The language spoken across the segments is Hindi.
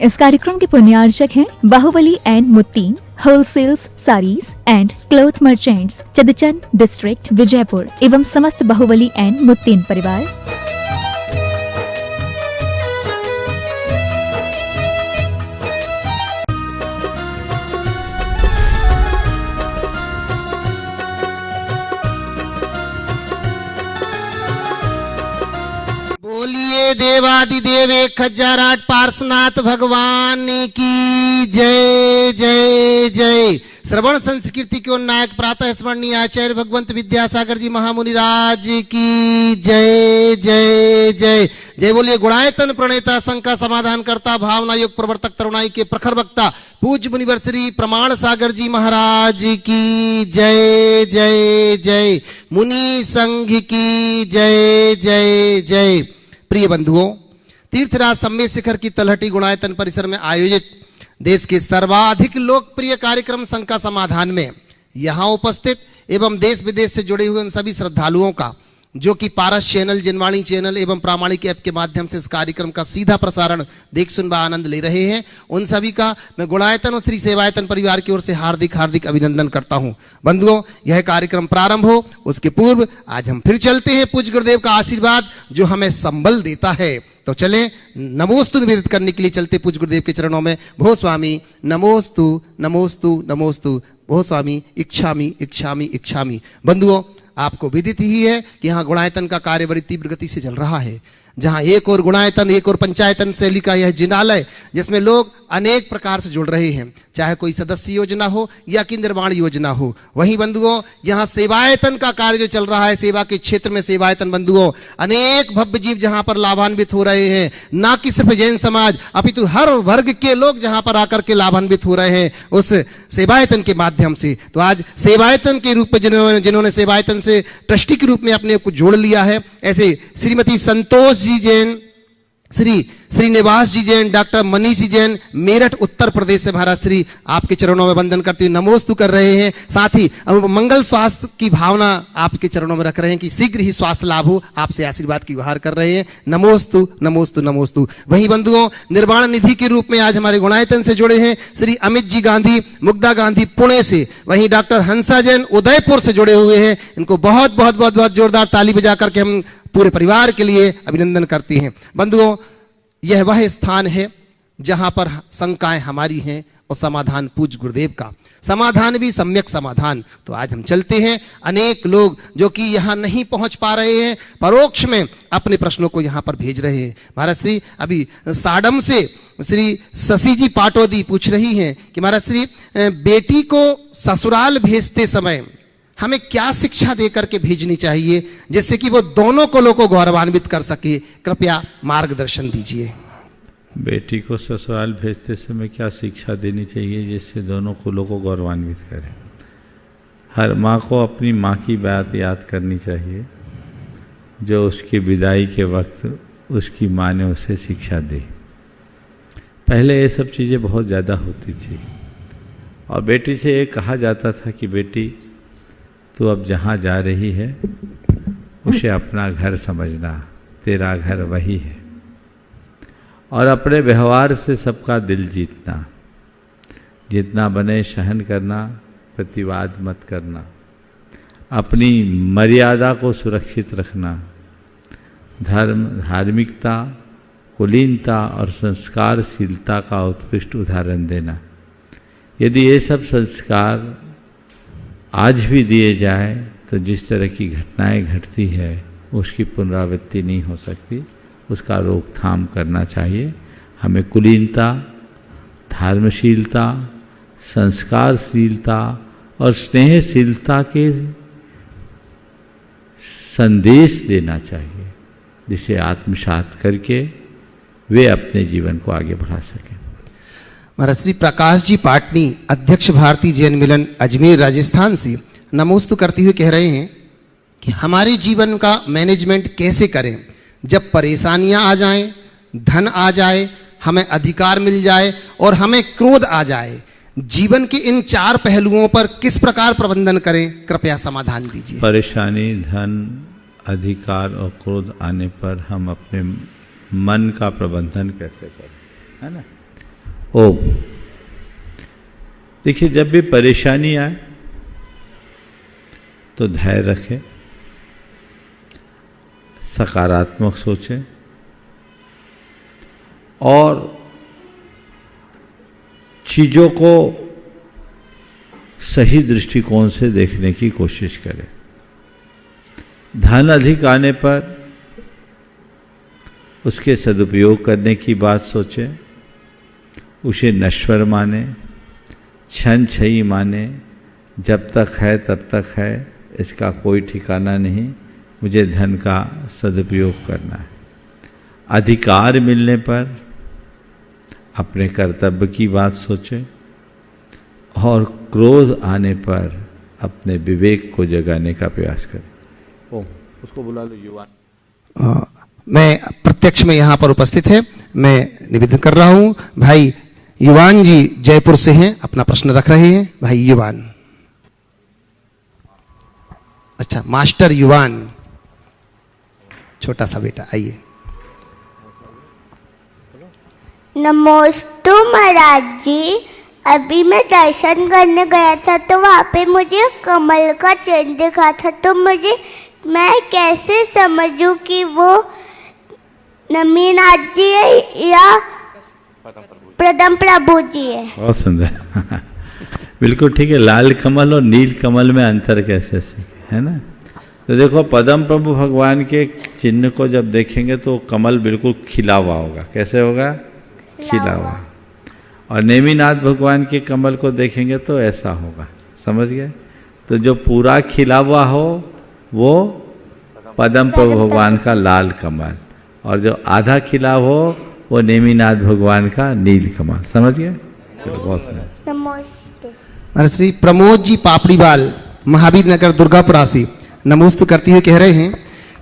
इस कार्यक्रम के पुण्यार्चक हैं Bahubali and Muttin wholesales saris and cloth merchants, चदचन डिस्ट्रिक्ट, विजयपुर एवं समस्त बाहुबली एंड मुत्तीन परिवार। बोलिए देवादिदेव 1008 पार्श्वनाथ भगवान की जय जय जय। श्रवण संस्कृति के नायक प्रातः स्मरणीय आचार्य भगवंत विद्यासागर जी महामुनि राज की जय जय जय जय। बोलिए गुणायतन प्रणेता शंका समाधान करता भावना योग प्रवर्तक तरुणाई के प्रखर वक्ता पूज्य मुनिवर श्री प्रमाण सागर जी महाराज की जय जय जय। मुनि संघ की जय जय जय। प्रिय बंधुओं, तीर्थराज सम्मेद शिखर की तलहटी गुणायतन परिसर में आयोजित देश के सर्वाधिक लोकप्रिय कार्यक्रम शंका समाधान में यहां उपस्थित एवं देश विदेश से जुड़े हुए उन सभी श्रद्धालुओं का जो कि पारस चैनल, जिनवाणी चैनल एवं प्रामाणिक ऐप के माध्यम से इस कार्यक्रम का सीधा प्रसारण देख सुन व आनंद ले रहे हैं, उन सभी का मैं गुणायतन और श्री सेवायतन परिवार की ओर से हार्दिक हार्दिक अभिनंदन करता हूं। बंधुओं, यह कार्यक्रम प्रारंभ हो उसके पूर्व आज हम फिर चलते हैं पूज्य गुरुदेव का आशीर्वाद जो हमें संबल देता है। तो चलें नमोस्तु निवेदित करने के लिए चलते पूज्य गुरुदेव के चरणों में। भो स्वामी नमोस्तु नमोस्तु नमोस्तु, भो स्वामी इच्छामि इच्छामि इच्छामि। बंधुओं, आपको विदित ही है कि यहाँ गुणायतन का कार्य बड़ी तीव्र गति से चल रहा है, जहाँ एक और गुणायतन एक और पंचायतन शैली का यह जिनालय जिसमें लोग अनेक प्रकार से जुड़ रहे हैं, चाहे कोई सदस्य योजना हो या कि निर्माण योजना हो। वहीं बंधुओं, यहाँ सेवायतन का कार्य जो चल रहा है, सेवा के क्षेत्र में सेवायतन बंधुओं अनेक भव्य जीव जहाँ पर लाभान्वित हो रहे हैं, ना कि सिर्फ जैन समाज अपितु हर वर्ग के लोग जहाँ पर आकर के लाभान्वित हो रहे हैं उस सेवायतन के माध्यम से। तो आज सेवायतन के रूप में जिन्होंने सेवायतन से ट्रस्टी के रूप में अपने को जोड़ लिया है, ऐसे श्रीमती संतोष जी जैन, श्री श्रीनिवास जी जैन, डॉक्टर मनीष जी जैन, मेरठ उत्तर प्रदेश से महाराज श्री आपके चरणों में वंदन करते हुए नमोस्तु कर रहे हैं। साथ ही मंगल स्वास्थ्य की भावना आपके चरणों में रख रहे हैं कि शीघ्र ही स्वास्थ्य लाभ हो, आपसे आशीर्वाद की गुहार कर रहे हैं। नमोस्तु नमोस्तु नमोस्तु। वहीं बंधुओं, निर्वाण निधि के रूप में आज हमारे गुणायतन से जुड़े हैं श्री अमित जी गांधी, मुग्धा गांधी पुणे से। वहीं डॉक्टर हंसा जैन उदयपुर से जुड़े हुए हैं। इनको बहुत बहुत बहुत बहुत जोरदार ताली बजा करके हम पूरे परिवार के लिए अभिनंदन करते हैं। बंधुओं, यह वह स्थान है जहां पर शंकाएं हमारी हैं और समाधान पूज्य गुरुदेव का, समाधान भी सम्यक समाधान। तो आज हम चलते हैं। अनेक लोग जो कि यहां नहीं पहुंच पा रहे हैं, परोक्ष में अपने प्रश्नों को यहां पर भेज रहे हैं। महाराज श्री अभी साडम से श्री शशि जी पाटोदी पूछ रही हैं कि महाराज श्री बेटी को ससुराल भेजते समय हमें क्या शिक्षा देकर के भेजनी चाहिए जिससे कि वो दोनों कुलों को गौरवान्वित कर सके, कृपया मार्गदर्शन दीजिए। बेटी को ससुराल भेजते समय क्या शिक्षा देनी चाहिए जिससे दोनों कुलों को गौरवान्वित करे? हर माँ को अपनी माँ की बात याद करनी चाहिए जो उसकी विदाई के वक्त उसकी माँ ने उसे शिक्षा दी। पहले ये सब चीज़ें बहुत ज़्यादा होती थी और बेटी से ये कहा जाता था कि बेटी तो अब जहाँ जा रही है उसे अपना घर समझना, तेरा घर वही है, और अपने व्यवहार से सबका दिल जीतना, जितना बने सहन करना, प्रतिवाद मत करना, अपनी मर्यादा को सुरक्षित रखना, धर्म, धार्मिकता, कुलीनता और संस्कारशीलता का उत्कृष्ट उदाहरण देना। यदि ये सब संस्कार आज भी दिए जाए तो जिस तरह की घटनाएं घटती है उसकी पुनरावृत्ति नहीं हो सकती, उसका रोकथाम करना चाहिए। हमें कुलीनता, धर्मशीलता, संस्कारशीलता और स्नेहशीलता के संदेश देना चाहिए जिसे आत्मसात करके वे अपने जीवन को आगे बढ़ा सकें। महाराज श्री प्रकाश जी पाटनी, अध्यक्ष भारतीय जैन मिलन अजमेर राजस्थान से नमोस्तु करते हुए कह रहे हैं कि हमारे जीवन का मैनेजमेंट कैसे करें जब परेशानियां आ जाएं, धन आ जाए, हमें अधिकार मिल जाए और हमें क्रोध आ जाए। जीवन के इन चार पहलुओं पर किस प्रकार प्रबंधन करें, कृपया समाधान दीजिए। परेशानी, धन, अधिकार और क्रोध आने पर हम अपने मन का प्रबंधन कैसे करें, है ना? ओम। देखिए, जब भी परेशानी आए तो धैर्य रखें, सकारात्मक सोचें और चीज़ों को सही दृष्टिकोण से देखने की कोशिश करें। धन अधिक आने पर उसके सदुपयोग करने की बात सोचें, उसे नश्वर माने, क्षण क्षयी माने, जब तक है तब तक है, इसका कोई ठिकाना नहीं, मुझे धन का सदुपयोग करना है। अधिकार मिलने पर अपने कर्तव्य की बात सोचें और क्रोध आने पर अपने विवेक को जगाने का प्रयास करें। ओम, उसको बुला लो युवा। मैं प्रत्यक्ष में यहाँ पर उपस्थित है, मैं निवेदन कर रहा हूँ। भाई युवान जी जयपुर से हैं, अपना प्रश्न रख रहे हैं। भाई युवान, अच्छा मास्टर युवान, छोटा सा बेटा, आइए। नमोस्तु महाराज जी, अभी मैं दर्शन करने गया था तो वहाँ पे मुझे कमल का चिन्ह दिखा था, तो मैं कैसे समझूं कि वो नमीनाथ जी है या प्रदम प्रभु जी है? बहुत सुंदर। बिल्कुल ठीक है। लाल कमल और नील कमल में अंतर कैसे है ना? तो देखो, पदम प्रभु भगवान के चिन्ह को जब देखेंगे तो कमल बिल्कुल खिला हुआ होगा। कैसे होगा? खिला हुआ। और नेमिनाथ भगवान के कमल को देखेंगे तो ऐसा होगा। समझ गए? तो जो पूरा खिला हुआ हो वो पदम प्रभु भगवान का लाल कमल, और जो आधा खिला हो वो नेमिनाथ भगवान का नील कमल। समझ गए? नमस्ते। श्री प्रमोद जी पापड़ीवाल, महावीर नगर दुर्गापुरा से नमोस्तु करते हुए कह रहे हैं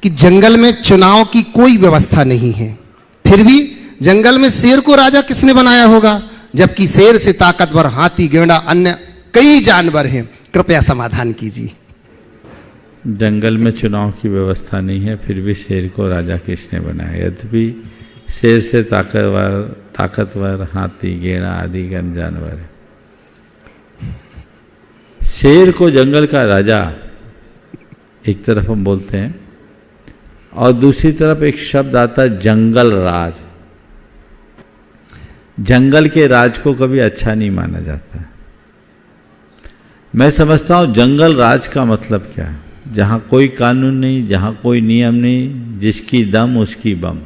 कि जंगल में चुनाव की कोई व्यवस्था नहीं है, फिर भी जंगल में शेर को राजा किसने बनाया होगा, जबकि शेर से ताकतवर हाथी, गैंडा, अन्य कई जानवर हैं। कृपया समाधान कीजिए। जंगल में चुनाव की व्यवस्था नहीं है, फिर भी शेर को राजा किसने बनाया? यद्यपि शेर से ताकतवर हाथी, गैंडा आदि गण जानवर है। शेर को जंगल का राजा एक तरफ हम बोलते हैं, और दूसरी तरफ एक शब्द आता है जंगल राज। जंगल के राज को कभी अच्छा नहीं माना जाता। मैं समझता हूं जंगल राज का मतलब क्या है? जहां कोई कानून नहीं, जहां कोई नियम नहीं, जिसकी दम उसकी बम,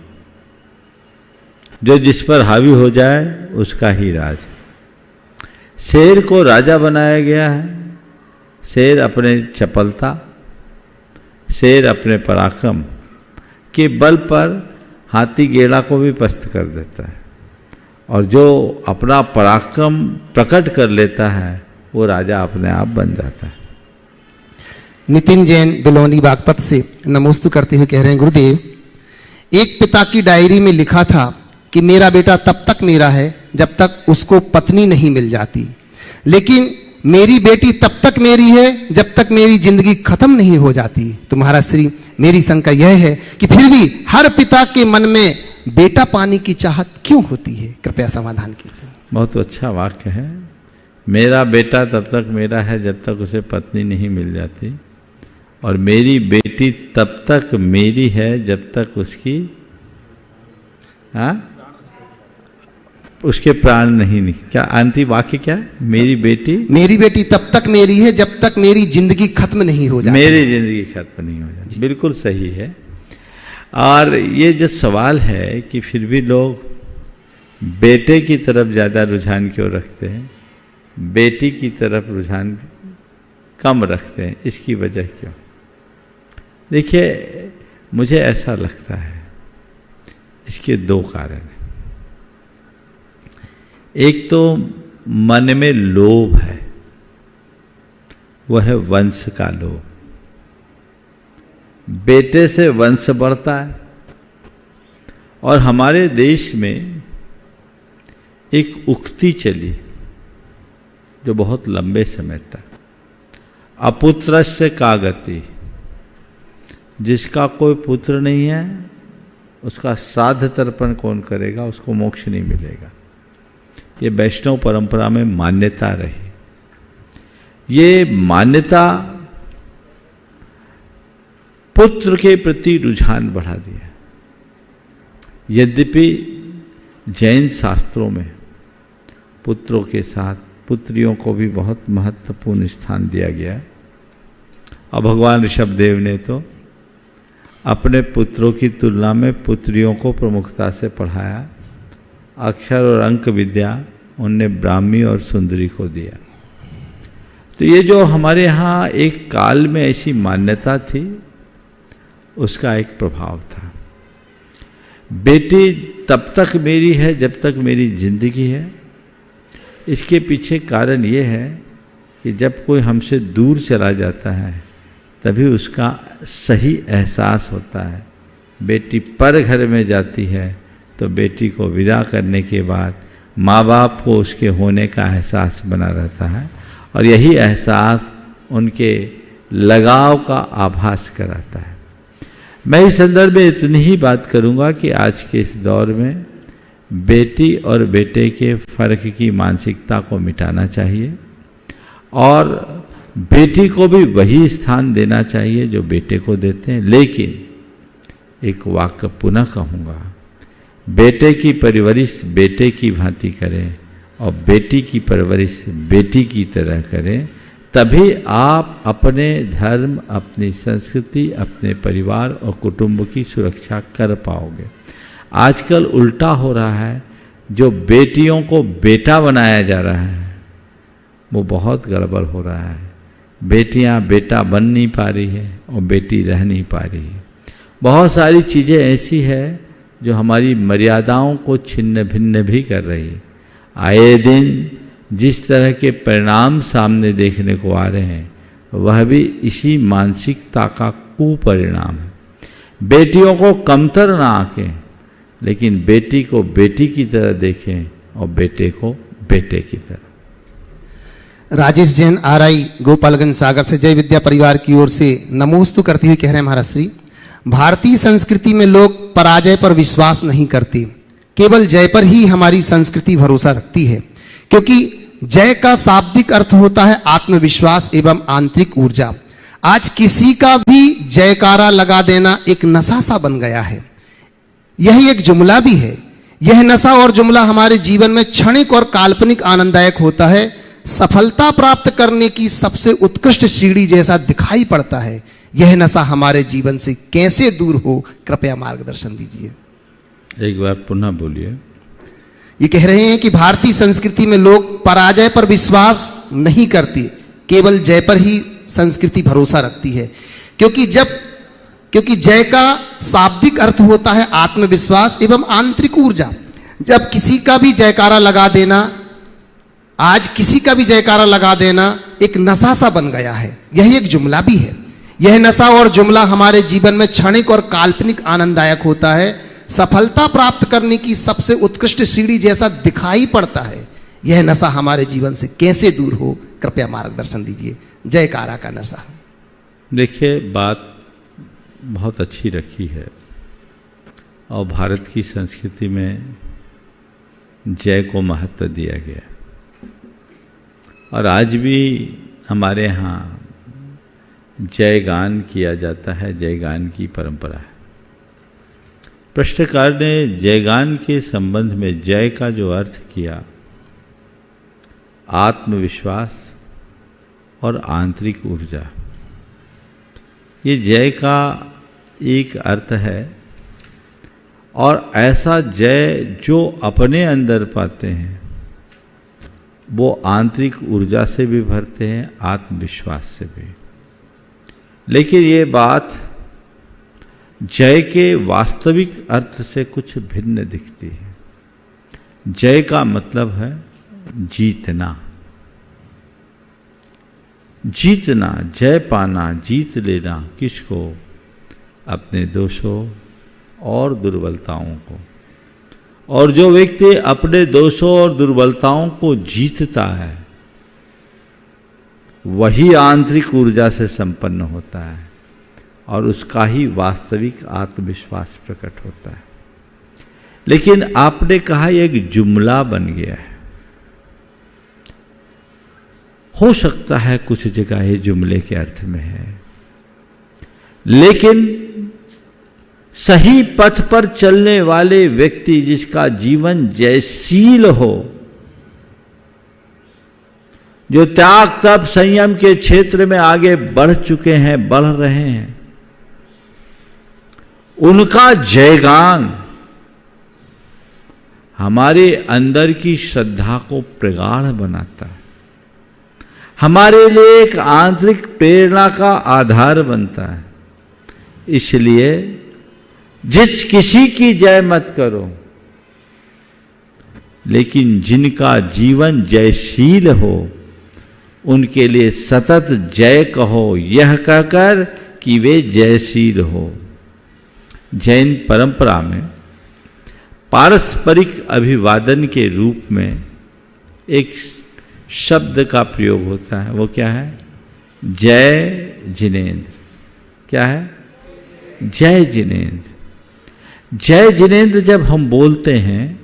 जो जिस पर हावी हो जाए उसका ही राज। शेर को राजा बनाया गया है। शेर अपने चपलता, शेर अपने पराक्रम के बल पर हाथी गेड़ा को भी पस्त कर देता है, और जो अपना पराक्रम प्रकट कर लेता है वो राजा अपने आप बन जाता है। नितिन जैन बिलोनी बागपत से नमोस्तु करते हुए कह रहे हैं, गुरुदेव, एक पिता की डायरी में लिखा था कि मेरा बेटा तब तक मेरा है जब तक उसको पत्नी नहीं मिल जाती, लेकिन मेरी बेटी तब तक मेरी है जब तक मेरी जिंदगी खत्म नहीं हो जाती। तो महाराज श्री, मेरी शंका यह है कि फिर भी हर पिता के मन में बेटा पाने की चाहत क्यों होती है? कृपया समाधान कीजिए। बहुत अच्छा वाक्य है। मेरा बेटा तब तक मेरा है जब तक उसे पत्नी नहीं मिल जाती, और मेरी बेटी तब तक मेरी है जब तक उसकी उसके प्राण नहीं। क्या अंतिम वाक्य क्या है? मेरी बेटी तब तक मेरी है जब तक मेरी जिंदगी खत्म नहीं हो जाती। मेरी जिंदगी खत्म नहीं हो जाती। बिल्कुल सही है। और ये जो सवाल है कि फिर भी लोग बेटे की तरफ ज़्यादा रुझान क्यों रखते हैं, बेटी की तरफ रुझान कम रखते हैं, इसकी वजह क्यों? देखिए, मुझे ऐसा लगता है इसके दो कारण हैं। एक तो मन में लोभ है, वह है वंश का लोभ। बेटे से वंश बढ़ता है। और हमारे देश में एक उक्ति चली जो बहुत लंबे समय तक, अपुत्रस्य का गति। जिसका कोई पुत्र नहीं है उसका श्राद्ध तर्पण कौन करेगा? उसको मोक्ष नहीं मिलेगा। ये वैष्णव परंपरा में मान्यता रही। ये मान्यता पुत्र के प्रति रुझान बढ़ा दिया। यद्यपि जैन शास्त्रों में पुत्रों के साथ पुत्रियों को भी बहुत महत्वपूर्ण स्थान दिया गया, और भगवान ऋषभदेव ने तो अपने पुत्रों की तुलना में पुत्रियों को प्रमुखता से पढ़ाया। अक्षर और अंक विद्या उनने ब्राह्मी और सुंदरी को दिया। तो ये जो हमारे यहाँ एक काल में ऐसी मान्यता थी, उसका एक प्रभाव था। बेटी तब तक मेरी है जब तक मेरी जिंदगी है। इसके पीछे कारण ये है कि जब कोई हमसे दूर चला जाता है तभी उसका सही एहसास होता है। बेटी पर घर में जाती है तो बेटी को विदा करने के बाद माँ बाप को उसके होने का एहसास बना रहता है, और यही एहसास उनके लगाव का आभास कराता है। मैं इस संदर्भ में इतनी ही बात करूँगा कि आज के इस दौर में बेटी और बेटे के फर्क की मानसिकता को मिटाना चाहिए, और बेटी को भी वही स्थान देना चाहिए जो बेटे को देते हैं। लेकिन एक वाक्य पुनः कहूँगा, बेटे की परवरिश बेटे की भांति करें और बेटी की परवरिश बेटी की तरह करें, तभी आप अपने धर्म, अपनी संस्कृति, अपने परिवार और कुटुंब की सुरक्षा कर पाओगे। आजकल उल्टा हो रहा है, जो बेटियों को बेटा बनाया जा रहा है वो बहुत गड़बड़ हो रहा है। बेटियां बेटा बन नहीं पा रही है और बेटी रह नहीं पा रही है। बहुत सारी चीज़ें ऐसी है जो हमारी मर्यादाओं को छिन्न भिन्न भी कर रही है। आए दिन जिस तरह के परिणाम सामने देखने को आ रहे हैं वह भी इसी मानसिकता का कुपरिणाम है। बेटियों को कमतर ना आंकें, लेकिन बेटी को बेटी की तरह देखें और बेटे को बेटे की तरह। राजेश जैन आरआई गोपालगंज सागर से जय विद्या परिवार की ओर से नमोस्तु करती हुई कह रहे हैं, महाराज श्री, भारतीय संस्कृति में लोग पराजय पर विश्वास नहीं करते, केवल जय पर ही हमारी संस्कृति भरोसा रखती है, क्योंकि जय का शाब्दिक अर्थ होता है आत्मविश्वास एवं आंतरिक ऊर्जा। आज किसी का भी जयकारा लगा देना एक नशा सा बन गया है। यही एक जुमला भी है। यह नशा और जुमला हमारे जीवन में क्षणिक और काल्पनिक आनंददायक होता है, सफलता प्राप्त करने की सबसे उत्कृष्ट सीढ़ी जैसा दिखाई पड़ता है। यह नशा हमारे जीवन से कैसे दूर हो, कृपया मार्गदर्शन दीजिए। एक बार पुनः बोलिए। ये कह रहे हैं कि भारतीय संस्कृति में लोग पराजय पर विश्वास नहीं करते, केवल जय पर ही संस्कृति भरोसा रखती है, क्योंकि जय का शाब्दिक अर्थ होता है आत्मविश्वास एवं आंतरिक ऊर्जा। जब किसी का भी जयकारा लगा देना, आज किसी का भी जयकारा लगा देना एक नशा सा बन गया है। यही एक जुमला भी है। यह नशा और जुमला हमारे जीवन में क्षणिक और काल्पनिक आनंददायक होता है, सफलता प्राप्त करने की सबसे उत्कृष्ट सीढ़ी जैसा दिखाई पड़ता है। यह नशा हमारे जीवन से कैसे दूर हो, कृपया मार्गदर्शन दीजिए। जयकारा का नशा। देखिए, बात बहुत अच्छी रखी है, और भारत की संस्कृति में जय को महत्व दिया गया, और आज भी हमारे यहाँ जयगान किया जाता है। जयगान की परंपरा है। प्रश्नकार ने जयगान के संबंध में जय का जो अर्थ किया, आत्मविश्वास और आंतरिक ऊर्जा, ये जय का एक अर्थ है। और ऐसा जय जो अपने अंदर पाते हैं वो आंतरिक ऊर्जा से भी भरते हैं, आत्मविश्वास से भी। लेकिन ये बात जय के वास्तविक अर्थ से कुछ भिन्न दिखती है। जय का मतलब है जीतना, जीतना, जय पाना, जीत लेना। किसको? अपने दोषों और दुर्बलताओं को। और जो व्यक्ति अपने दोषों और दुर्बलताओं को जीतता है वही आंतरिक ऊर्जा से संपन्न होता है, और उसका ही वास्तविक आत्मविश्वास प्रकट होता है। लेकिन आपने कहा एक जुमला बन गया है। हो सकता है कुछ जगह ये जुमले के अर्थ में है, लेकिन सही पथ पर चलने वाले व्यक्ति जिसका जीवन जयशील हो, जो त्याग तप संयम के क्षेत्र में आगे बढ़ चुके हैं, बढ़ रहे हैं, उनका जयगान हमारे अंदर की श्रद्धा को प्रगाढ़ बनाता है, हमारे लिए एक आंतरिक प्रेरणा का आधार बनता है। इसलिए जिस किसी की जय मत करो, लेकिन जिनका जीवन जयशील हो उनके लिए सतत जय कहो, यह कहकर कि वे जयशील हो। जैन परंपरा में पारस्परिक अभिवादन के रूप में एक शब्द का प्रयोग होता है, वो क्या है? जय जिनेंद्र। क्या है? जय जिनेंद्र। जय जिनेंद्र जब हम बोलते हैं,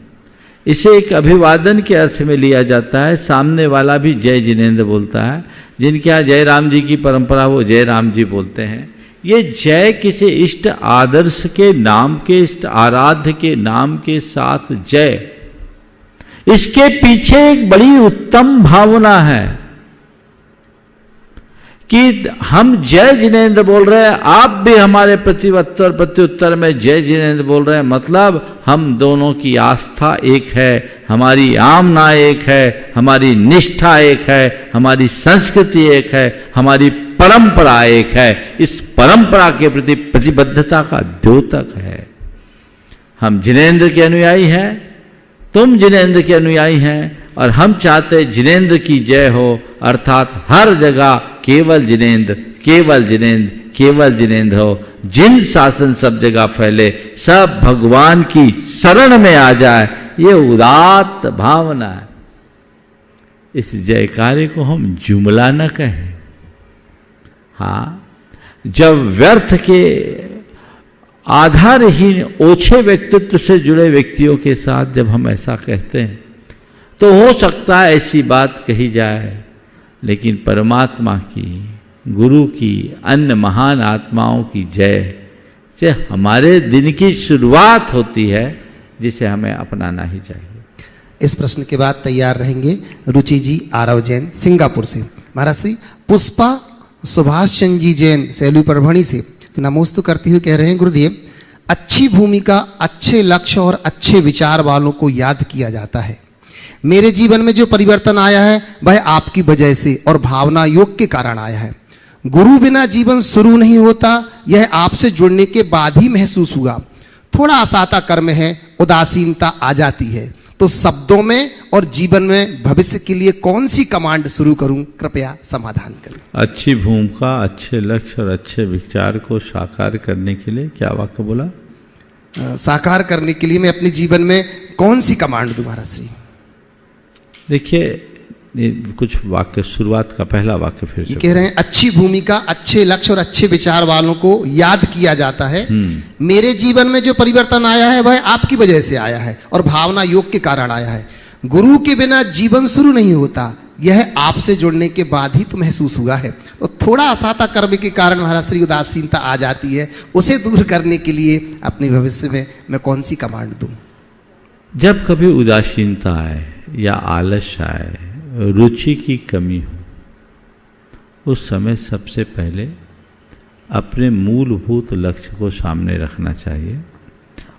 इसे एक अभिवादन के अर्थ में लिया जाता है। सामने वाला भी जय जिनेंद्र बोलता है। जिनके यहाँ जय राम जी की परंपरा, वो जय राम जी बोलते हैं। ये जय किसी इष्ट आदर्श के नाम के, इष्ट आराध्य के नाम के साथ जय, इसके पीछे एक बड़ी उत्तम भावना है कि हम जय जिनेंद्र बोल रहे हैं, आप भी हमारे प्रत्युत्तर में जय जिनेंद्र बोल रहे हैं। मतलब हम दोनों की आस्था एक है, हमारी आमना एक है, हमारी निष्ठा एक है, हमारी संस्कृति एक है, हमारी परंपरा एक है। इस परंपरा के प्रति प्रतिबद्धता का द्योतक है। हम जिनेंद्र के अनुयायी हैं, तुम जिनेंद्र के अनुयायी हैं, और हम चाहते जिनेंद्र की जय हो, अर्थात हर जगह केवल जिनेंद्र, केवल जिनेंद्र, केवल जिनेंद्र हो। जिन शासन सब जगह फैले, सब भगवान की शरण में आ जाए, ये उदात्त भावना है। इस जयकारे को हम जुमला न कहें। हाँ, जब व्यर्थ के आधारहीन ओछे व्यक्तित्व से जुड़े व्यक्तियों के साथ जब हम ऐसा कहते हैं, तो हो सकता है ऐसी बात कही जाए, लेकिन परमात्मा की, गुरु की, अन्य महान आत्माओं की जय से हमारे दिन की शुरुआत होती है, जिसे हमें अपनाना ही चाहिए। इस प्रश्न के बाद तैयार रहेंगे रुचि जी आरव जैन सिंगापुर से। महाराज श्री पुष्पा सुभाष चंद्र जी जैन सैलू परभणी से नमोस्तु करते हुए कह रहे हैं, गुरुदेव, अच्छी भूमिका, अच्छे लक्ष्य और अच्छे विचार वालों को याद किया जाता है। मेरे जीवन में जो परिवर्तन आया है वह आपकी वजह से और भावना योग के कारण आया है। गुरु बिना जीवन शुरू नहीं होता, यह आपसे जुड़ने के बाद ही महसूस हुआ। थोड़ा असाता कर्म है, उदासीनता आ जाती है, तो शब्दों में और जीवन में भविष्य के लिए कौन सी कमांड शुरू करूं, कृपया समाधान करें। अच्छी भूमिका, अच्छे लक्ष्य और अच्छे विचार को साकार करने के लिए क्या वाक्य बोला? साकार करने के लिए मैं अपने जीवन में कौन सी कमांड दूं महाराज श्री? देखिए, कुछ वाक्य, शुरुआत का पहला वाक्य फिर से कह रहे हैं, अच्छी भूमिका, अच्छे लक्ष्य और अच्छे विचार वालों को याद किया जाता है। मेरे जीवन में जो परिवर्तन आया है वह आपकी वजह से आया है और भावना योग के कारण आया है। गुरु के बिना जीवन शुरू नहीं होता, यह आपसे जुड़ने के बाद ही तो महसूस हुआ है। तो थोड़ा असाता कर्म के कारण महाराज श्री उदासीनता आ जाती है, उसे दूर करने के लिए अपने भविष्य में मैं कौन सी कमांड दूं? जब कभी उदासीनता आए या आलस्य आए, रुचि की कमी हो, उस समय सबसे पहले अपने मूलभूत लक्ष्य को सामने रखना चाहिए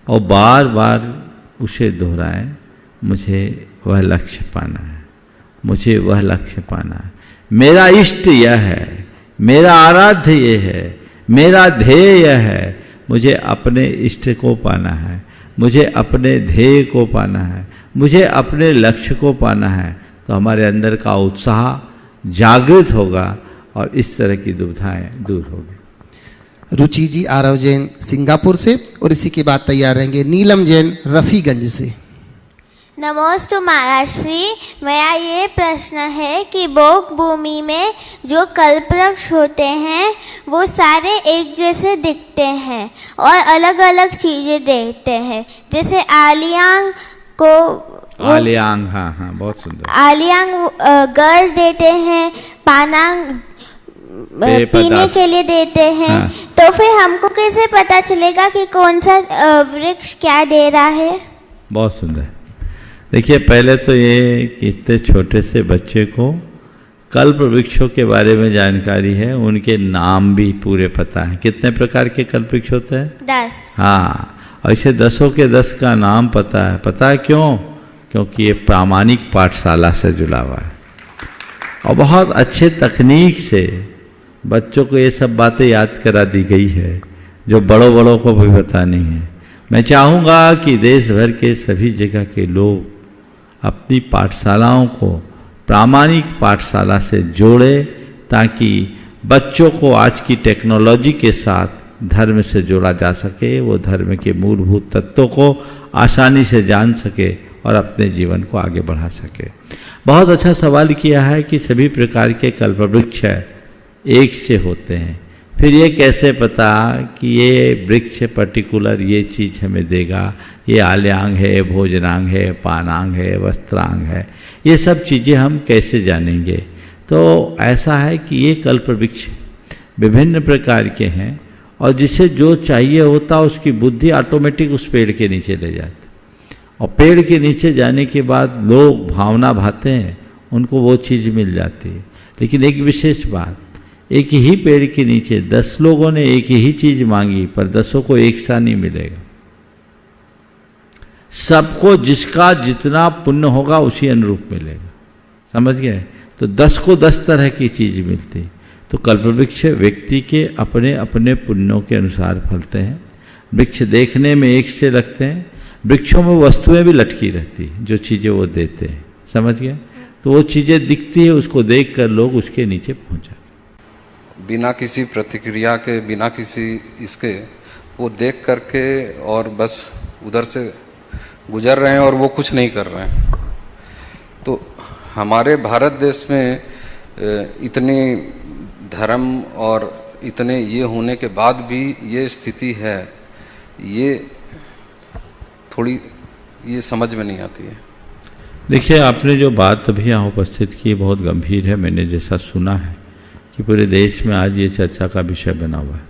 और बार बार उसे दोहराएं, मुझे वह लक्ष्य पाना है, मुझे वह लक्ष्य पाना है, मेरा इष्ट यह है, मेरा आराध्य यह है, मेरा ध्येय यह है, मुझे अपने इष्ट को पाना है, मुझे अपने ध्येय को पाना है, मुझे अपने लक्ष्य को पाना है। तो हमारे अंदर का उत्साह जागृत होगा और इस तरह की दुविधाएं दूर होगी। रुचि जी आरव जैन सिंगापुर से, और इसी के बाद तैयार रहेंगे नीलम जैन रफीगंज से। नमोस्तु महाराज श्री, मेरा ये प्रश्न है कि भोग भूमि में जो कल्पवृक्ष होते हैं वो सारे एक जैसे दिखते हैं और अलग अलग चीज़ें देखते हैं। जैसे आलियांग को आलियांग, हाँ हाँ, बहुत सुंदर। आलियांग गर देते हैं, पानांग पेय पीने पदार्थ। के लिए देते हैं। हाँ। तो फिर हमको कैसे पता चलेगा कि कौन सा वृक्ष क्या दे रहा है? बहुत सुंदर। देखिए, पहले तो ये कि इतने छोटे से बच्चे को कल्प वृक्षों के बारे में जानकारी है, उनके नाम भी पूरे पता है। कितने प्रकार के कल्प वृक्ष होते हैं? 10। हाँ, और इसे 10 के 10 का नाम पता है। पता है क्यों? क्योंकि ये प्रामाणिक पाठशाला से जुड़ा हुआ है और बहुत अच्छे तकनीक से बच्चों को ये सब बातें याद करा दी गई है जो बड़ों बड़ों को भी पता नहीं है। मैं चाहूँगा कि देश भर के सभी जगह के लोग अपनी पाठशालाओं को प्रामाणिक पाठशाला से जोड़े, ताकि बच्चों को आज की टेक्नोलॉजी के साथ धर्म से जोड़ा जा सके, वो धर्म के मूलभूत तत्वों को आसानी से जान सके और अपने जीवन को आगे बढ़ा सके। बहुत अच्छा सवाल किया है कि सभी प्रकार के कल्पवृक्ष एक से होते हैं, फिर ये कैसे पता कि ये वृक्ष पर्टिकुलर ये चीज़ हमें देगा? ये आल्याङ्ग है, भोजनांग है, पानांग है, वस्त्रांग है, ये सब चीज़ें हम कैसे जानेंगे? तो ऐसा है कि ये कल्पवृक्ष विभिन्न प्रकार के हैं और जिसे जो चाहिए होता उसकी बुद्धि ऑटोमेटिक उस पेड़ के नीचे ले जाती, और पेड़ के नीचे जाने के बाद लोग भावना भाते हैं, उनको वो चीज़ मिल जाती है। लेकिन एक विशेष बात, एक ही पेड़ के नीचे 10 लोगों ने एक ही चीज़ मांगी पर 10 को एक सा नहीं मिलेगा। सबको जिसका जितना पुण्य होगा उसी अनुरूप मिलेगा, समझ गए? तो 10 को 10 तरह की चीज़ मिलती। तो कल्पवृक्ष व्यक्ति के अपने अपने पुण्यों के अनुसार फलते हैं। वृक्ष देखने में एक से लगते हैं, वृक्षों में वस्तुएं भी लटकी रहती हैं, जो चीज़ें वो देते हैं, समझ गए? तो वो चीज़ें दिखती है, उसको देख कर लोग उसके नीचे पहुँच जाते हैं। बिना किसी प्रतिक्रिया के, बिना किसी इसके, वो देख करके और बस उधर से गुजर रहे हैं और वो कुछ नहीं कर रहे हैं। तो हमारे भारत देश में इतनी धर्म और इतने ये होने के बाद भी ये स्थिति है, ये थोड़ी ये समझ में नहीं आती है। देखिए, आपने जो बात अभी यहाँ उपस्थित की बहुत गंभीर है। मैंने जैसा सुना है कि पूरे देश में आज ये चर्चा का विषय बना हुआ है।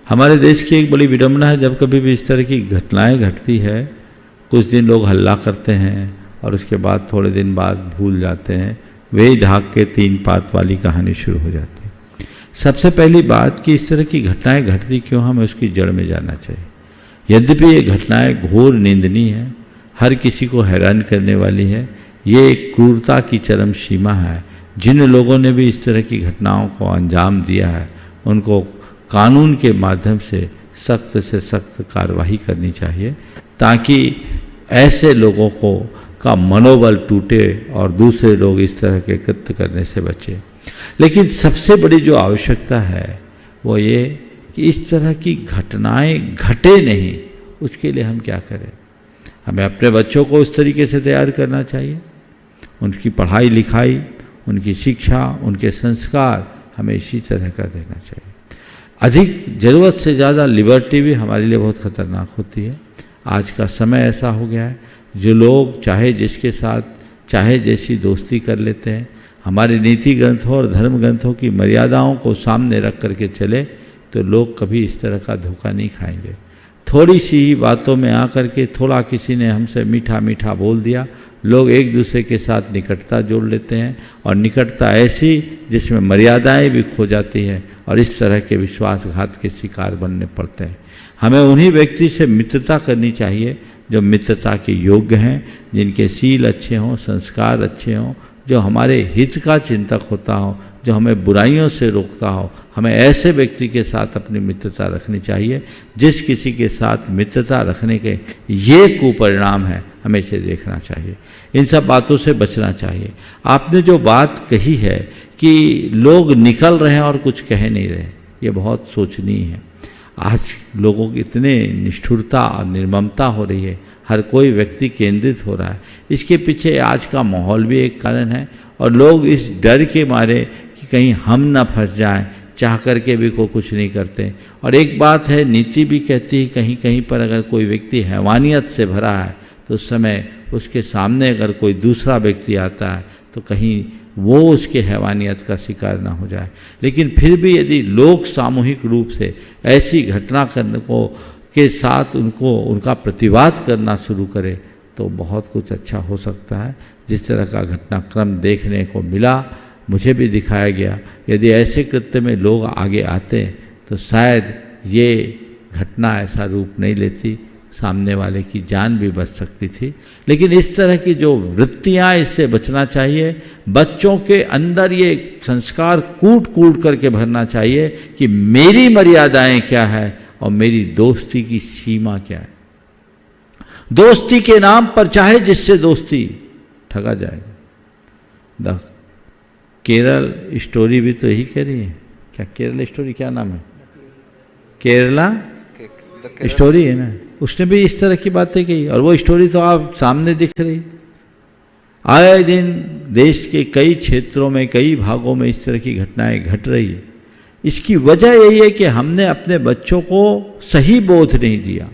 हमारे देश की एक बड़ी विडंबना है, जब कभी भी इस तरह की घटनाएं घटती है, कुछ दिन लोग हल्ला करते हैं और उसके बाद थोड़े दिन बाद भूल जाते हैं, वे ढाक के 3 पात वाली कहानी शुरू हो जाती है। सबसे पहली बात कि इस तरह की घटनाएं घटती क्यों, हमें उसकी जड़ में जाना चाहिए। यद्यपि ये घटनाएं घोर निंदनीय है, हर किसी को हैरान करने वाली है, ये एक क्रूरता की चरम सीमा है। जिन लोगों ने भी इस तरह की घटनाओं को अंजाम दिया है, उनको कानून के माध्यम से सख्त कार्रवाई करनी चाहिए, ताकि ऐसे लोगों को का मनोबल टूटे और दूसरे लोग इस तरह के कृत्य करने से बचे। लेकिन सबसे बड़ी जो आवश्यकता है वो ये कि इस तरह की घटनाएं घटे नहीं, उसके लिए हम क्या करें? हमें अपने बच्चों को उस तरीके से तैयार करना चाहिए, उनकी पढ़ाई लिखाई, उनकी शिक्षा, उनके संस्कार हमें इसी तरह का देना चाहिए। अधिक ज़रूरत से ज़्यादा लिबर्टी भी हमारे लिए बहुत ख़तरनाक होती है। आज का समय ऐसा हो गया है, जो लोग चाहे जिसके साथ चाहे जैसी दोस्ती कर लेते हैं। हमारे नीति ग्रंथों और धर्म ग्रंथों की मर्यादाओं को सामने रख करके चले तो लोग कभी इस तरह का धोखा नहीं खाएंगे। थोड़ी सी ही बातों में आकर के थोड़ा किसी ने हमसे मीठा मीठा बोल दिया, लोग एक दूसरे के साथ निकटता जोड़ लेते हैं, और निकटता ऐसी जिसमें मर्यादाएं भी खो जाती हैं, और इस तरह के विश्वासघात के शिकार बनने पड़ते हैं। हमें उन्हीं व्यक्ति से मित्रता करनी चाहिए जो मित्रता के योग्य हैं, जिनके शील अच्छे हों, संस्कार अच्छे हों, जो हमारे हित का चिंतक होता हो, जो हमें बुराइयों से रोकता हो। हमें ऐसे व्यक्ति के साथ अपनी मित्रता रखनी चाहिए। जिस किसी के साथ मित्रता रखने के ये कुपरिणाम है, हमें इसे देखना चाहिए, इन सब बातों से बचना चाहिए। आपने जो बात कही है कि लोग निकल रहे हैं और कुछ कह नहीं रहे, ये बहुत सोचनीय है। आज लोगों की इतने निष्ठुरता और निर्ममता हो रही है, हर कोई व्यक्ति केंद्रित हो रहा है। इसके पीछे आज का माहौल भी एक कारण है, और लोग इस डर के मारे कि कहीं हम ना फंस जाएं, चाह करके भी को कुछ नहीं करते। और एक बात है, नीति भी कहती है कहीं कहीं पर अगर कोई व्यक्ति हैवानियत से भरा है तो तो उस समय उसके सामने अगर कोई दूसरा व्यक्ति आता है तो कहीं वो उसके हैवानियत का शिकार ना हो जाए। लेकिन फिर भी यदि लोग सामूहिक रूप से ऐसी घटना करने को के साथ उनका प्रतिवाद करना शुरू करें तो बहुत कुछ अच्छा हो सकता है। जिस तरह का घटनाक्रम देखने को मिला, मुझे भी दिखाया गया, यदि ऐसे कृत्य में लोग आगे आते तो शायद ये घटना ऐसा रूप नहीं लेती, सामने वाले की जान भी बच सकती थी। लेकिन इस तरह की जो वृत्तियां, इससे बचना चाहिए। बच्चों के अंदर ये संस्कार कूट कूट करके भरना चाहिए कि मेरी मर्यादाएं क्या है और मेरी दोस्ती की सीमा क्या है। दोस्ती के नाम पर चाहे जिससे दोस्ती ठगा जाएगा। केरल स्टोरी भी तो यही कह रही है। क्या केरल स्टोरी क्या नाम है? केरला स्टोरी है ना, उसने भी इस तरह की बातें कही और वो स्टोरी तो आप सामने दिख रही। आए दिन देश के कई क्षेत्रों में, कई भागों में इस तरह की घटनाएं घट रही है। इसकी वजह यही है कि हमने अपने बच्चों को सही बोध नहीं दिया।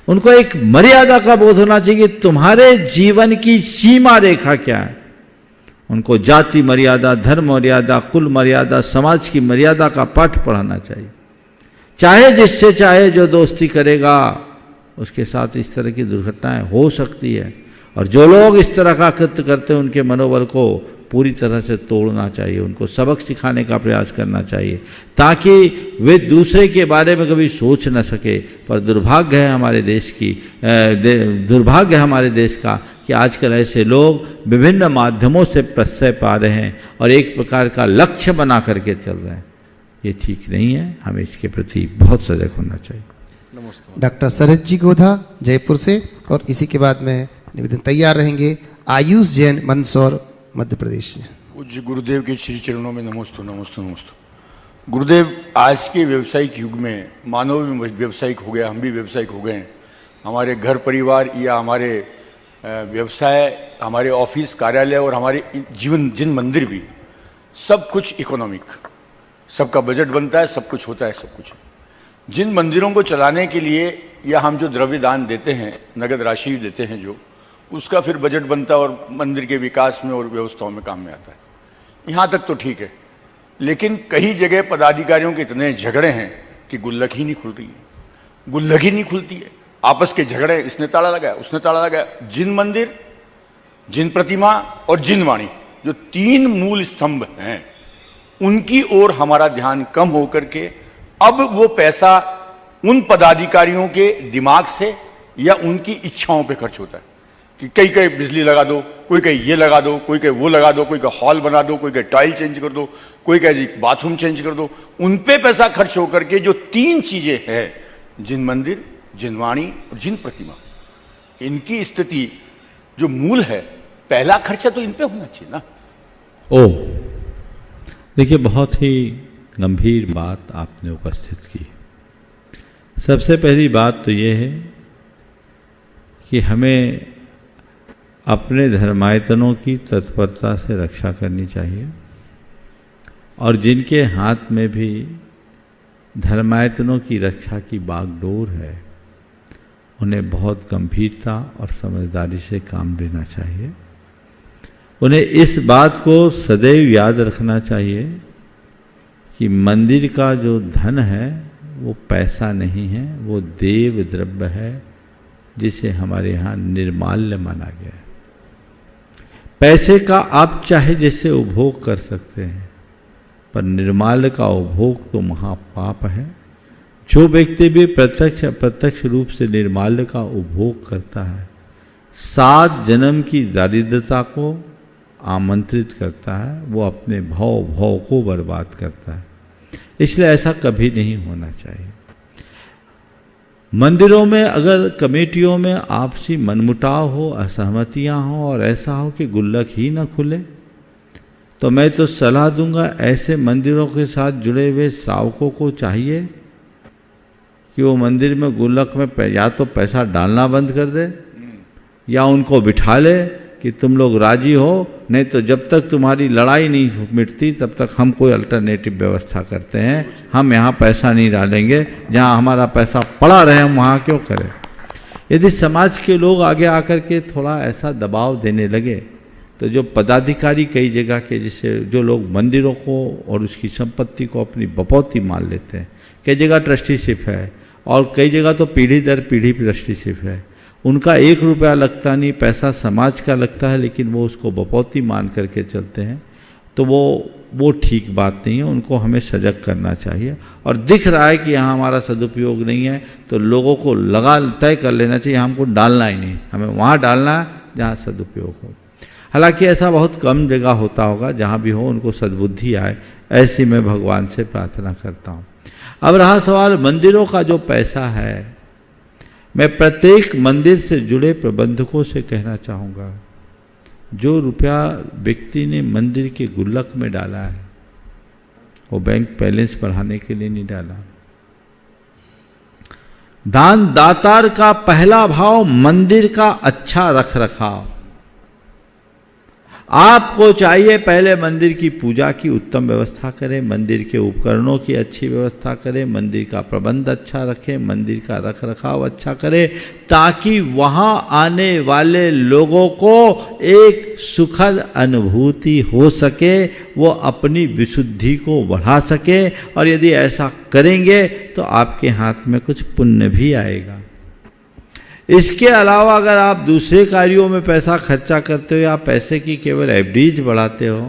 उनको एक मर्यादा का बोध होना चाहिए कि तुम्हारे जीवन की सीमा रेखा क्या है। उनको जाति मर्यादा, धर्म मर्यादा, कुल मर्यादा, समाज की मर्यादा का पाठ पढ़ाना चाहिए। चाहे जिससे चाहे जो दोस्ती करेगा उसके साथ इस तरह की दुर्घटनाएं हो सकती है। और जो लोग इस तरह का कृत्य करते हैं उनके मनोबल को पूरी तरह से तोड़ना चाहिए, उनको सबक सिखाने का प्रयास करना चाहिए ताकि वे दूसरे के बारे में कभी सोच न सके। पर दुर्भाग्य है हमारे देश की, दुर्भाग्य है हमारे देश का कि आजकल ऐसे लोग विभिन्न माध्यमों से प्रश्रय पा रहे हैं और एक प्रकार का लक्ष्य बना करके चल रहे हैं। ये ठीक नहीं है, हमें इसके प्रति बहुत सजग होना चाहिए। डॉक्टर शरद जी गोधा जयपुर से, और इसी के बाद में निवेदन तैयार रहेंगे आयुष जैन मंदसौर मध्य प्रदेश से। पूज्य गुरुदेव के श्री चरणों में नमोस्तु नमोस्तु नमोस्तु। गुरुदेव, आज के व्यावसायिक युग में मानव भी व्यावसायिक हो गया, हम भी व्यावसायिक हो गए हैं। हमारे घर परिवार या हमारे व्यवसाय, हमारे ऑफिस कार्यालय और हमारे जीवन जिन मंदिर भी, सब कुछ इकोनॉमिक, सबका बजट बनता है, सब कुछ होता है, सब कुछ। जिन मंदिरों को चलाने के लिए या हम जो द्रव्य दान देते हैं, नगद राशि देते हैं जो, उसका फिर बजट बनता है और मंदिर के विकास में और व्यवस्थाओं में काम में आता है। यहाँ तक तो ठीक है, लेकिन कई जगह पदाधिकारियों के इतने झगड़े हैं कि गुल्लक ही नहीं खुल रही है, गुल्लक ही नहीं खुलती है। आपस के झगड़े, इसने ताला लगाया, उसने ताला लगाया। जिन मंदिर, जिन प्रतिमा और जिन वाणी, जो तीन मूल स्तंभ हैं, उनकी ओर हमारा ध्यान कम होकर के अब वो पैसा उन पदाधिकारियों के दिमाग से या उनकी इच्छाओं पे खर्च होता है कि कई कई बिजली लगा दो, कोई कहीं ये लगा दो, कोई कहीं वो लगा दो, कोई का हॉल बना दो, कोई का टाइल चेंज कर दो, कोई का बाथरूम चेंज कर दो। उन पे पैसा खर्च होकर के जो तीन चीजें हैं, जिन मंदिर, जिन वाणी और जिन प्रतिमा, इनकी स्थिति जो मूल है, पहला खर्चा तो इन पे होना चाहिए ना। देखिए, बहुत ही गंभीर बात आपने उपस्थित की। सबसे पहली बात तो ये है कि हमें अपने धर्मायतनों की तत्परता से रक्षा करनी चाहिए और जिनके हाथ में भी धर्मायतनों की रक्षा की बागडोर है, उन्हें बहुत गंभीरता और समझदारी से काम लेना चाहिए। उन्हें इस बात को सदैव याद रखना चाहिए कि मंदिर का जो धन है वो पैसा नहीं है, वो देव द्रव्य है जिसे हमारे यहाँ निर्माल्य माना गया है। पैसे का आप चाहे जैसे उपभोग कर सकते हैं, पर निर्माल्य का उपभोग तो महापाप है। जो व्यक्ति भी प्रत्यक्ष अप्रत्यक्ष रूप से निर्माल्य का उपभोग करता है, 7 जन्म की दारिद्रता को आमंत्रित करता है, वो अपने भाव को बर्बाद करता है। इसलिए ऐसा कभी नहीं होना चाहिए। मंदिरों में अगर कमेटियों में आपसी मनमुटाव हो, असहमतियां हो और ऐसा हो कि गुल्लक ही ना खुले, तो मैं तो सलाह दूंगा ऐसे मंदिरों के साथ जुड़े हुए श्रावकों को चाहिए कि वो मंदिर में गुल्लक में या तो पैसा डालना बंद कर दे या उनको बिठा ले कि तुम लोग राजी हो, नहीं तो जब तक तुम्हारी लड़ाई नहीं मिटती तब तक हम कोई अल्टरनेटिव व्यवस्था करते हैं। हम यहाँ पैसा नहीं डालेंगे, जहाँ हमारा पैसा पड़ा रहे हम वहाँ क्यों करें। यदि समाज के लोग आगे आकर के थोड़ा ऐसा दबाव देने लगे तो जो पदाधिकारी कई जगह के, जैसे जो लोग मंदिरों को और उसकी संपत्ति को अपनी बपौती मान लेते हैं, कई जगह ट्रस्टीशिप है और कई जगह तो पीढ़ी दर पीढ़ी ट्रस्टीशिप है, उनका 1 रुपया लगता नहीं, पैसा समाज का लगता है, लेकिन वो उसको बपौती मान करके चलते हैं, तो वो ठीक बात नहीं है। उनको हमें सजग करना चाहिए और दिख रहा है कि यहाँ हमारा सदुपयोग नहीं है तो लोगों को तय कर लेना चाहिए, हमको डालना ही नहीं, हमें वहाँ डालना है जहाँ सदुपयोग हो। हालांकि ऐसा बहुत कम जगह होता होगा, जहाँ भी हो उनको सद्बुद्धि आए, ऐसी मैं भगवान से प्रार्थना करता हूँ। अब रहा सवाल मंदिरों का जो पैसा है, मैं प्रत्येक मंदिर से जुड़े प्रबंधकों से कहना चाहूँगा, जो रुपया व्यक्ति ने मंदिर के गुल्लक में डाला है वो बैंक बैलेंस बढ़ाने के लिए नहीं डाला। दान दातार का पहला भाव मंदिर का अच्छा रख रखाव। आपको चाहिए पहले मंदिर की पूजा की उत्तम व्यवस्था करें, मंदिर के उपकरणों की अच्छी व्यवस्था करें, मंदिर का प्रबंध अच्छा रखें, मंदिर का रख रखाव अच्छा करें, ताकि वहां आने वाले लोगों को एक सुखद अनुभूति हो सके, वो अपनी विशुद्धि को बढ़ा सके। और यदि ऐसा करेंगे तो आपके हाथ में कुछ पुण्य भी आएगा। इसके अलावा अगर आप दूसरे कार्यों में पैसा खर्चा करते हो या पैसे की केवल एफडीज बढ़ाते हो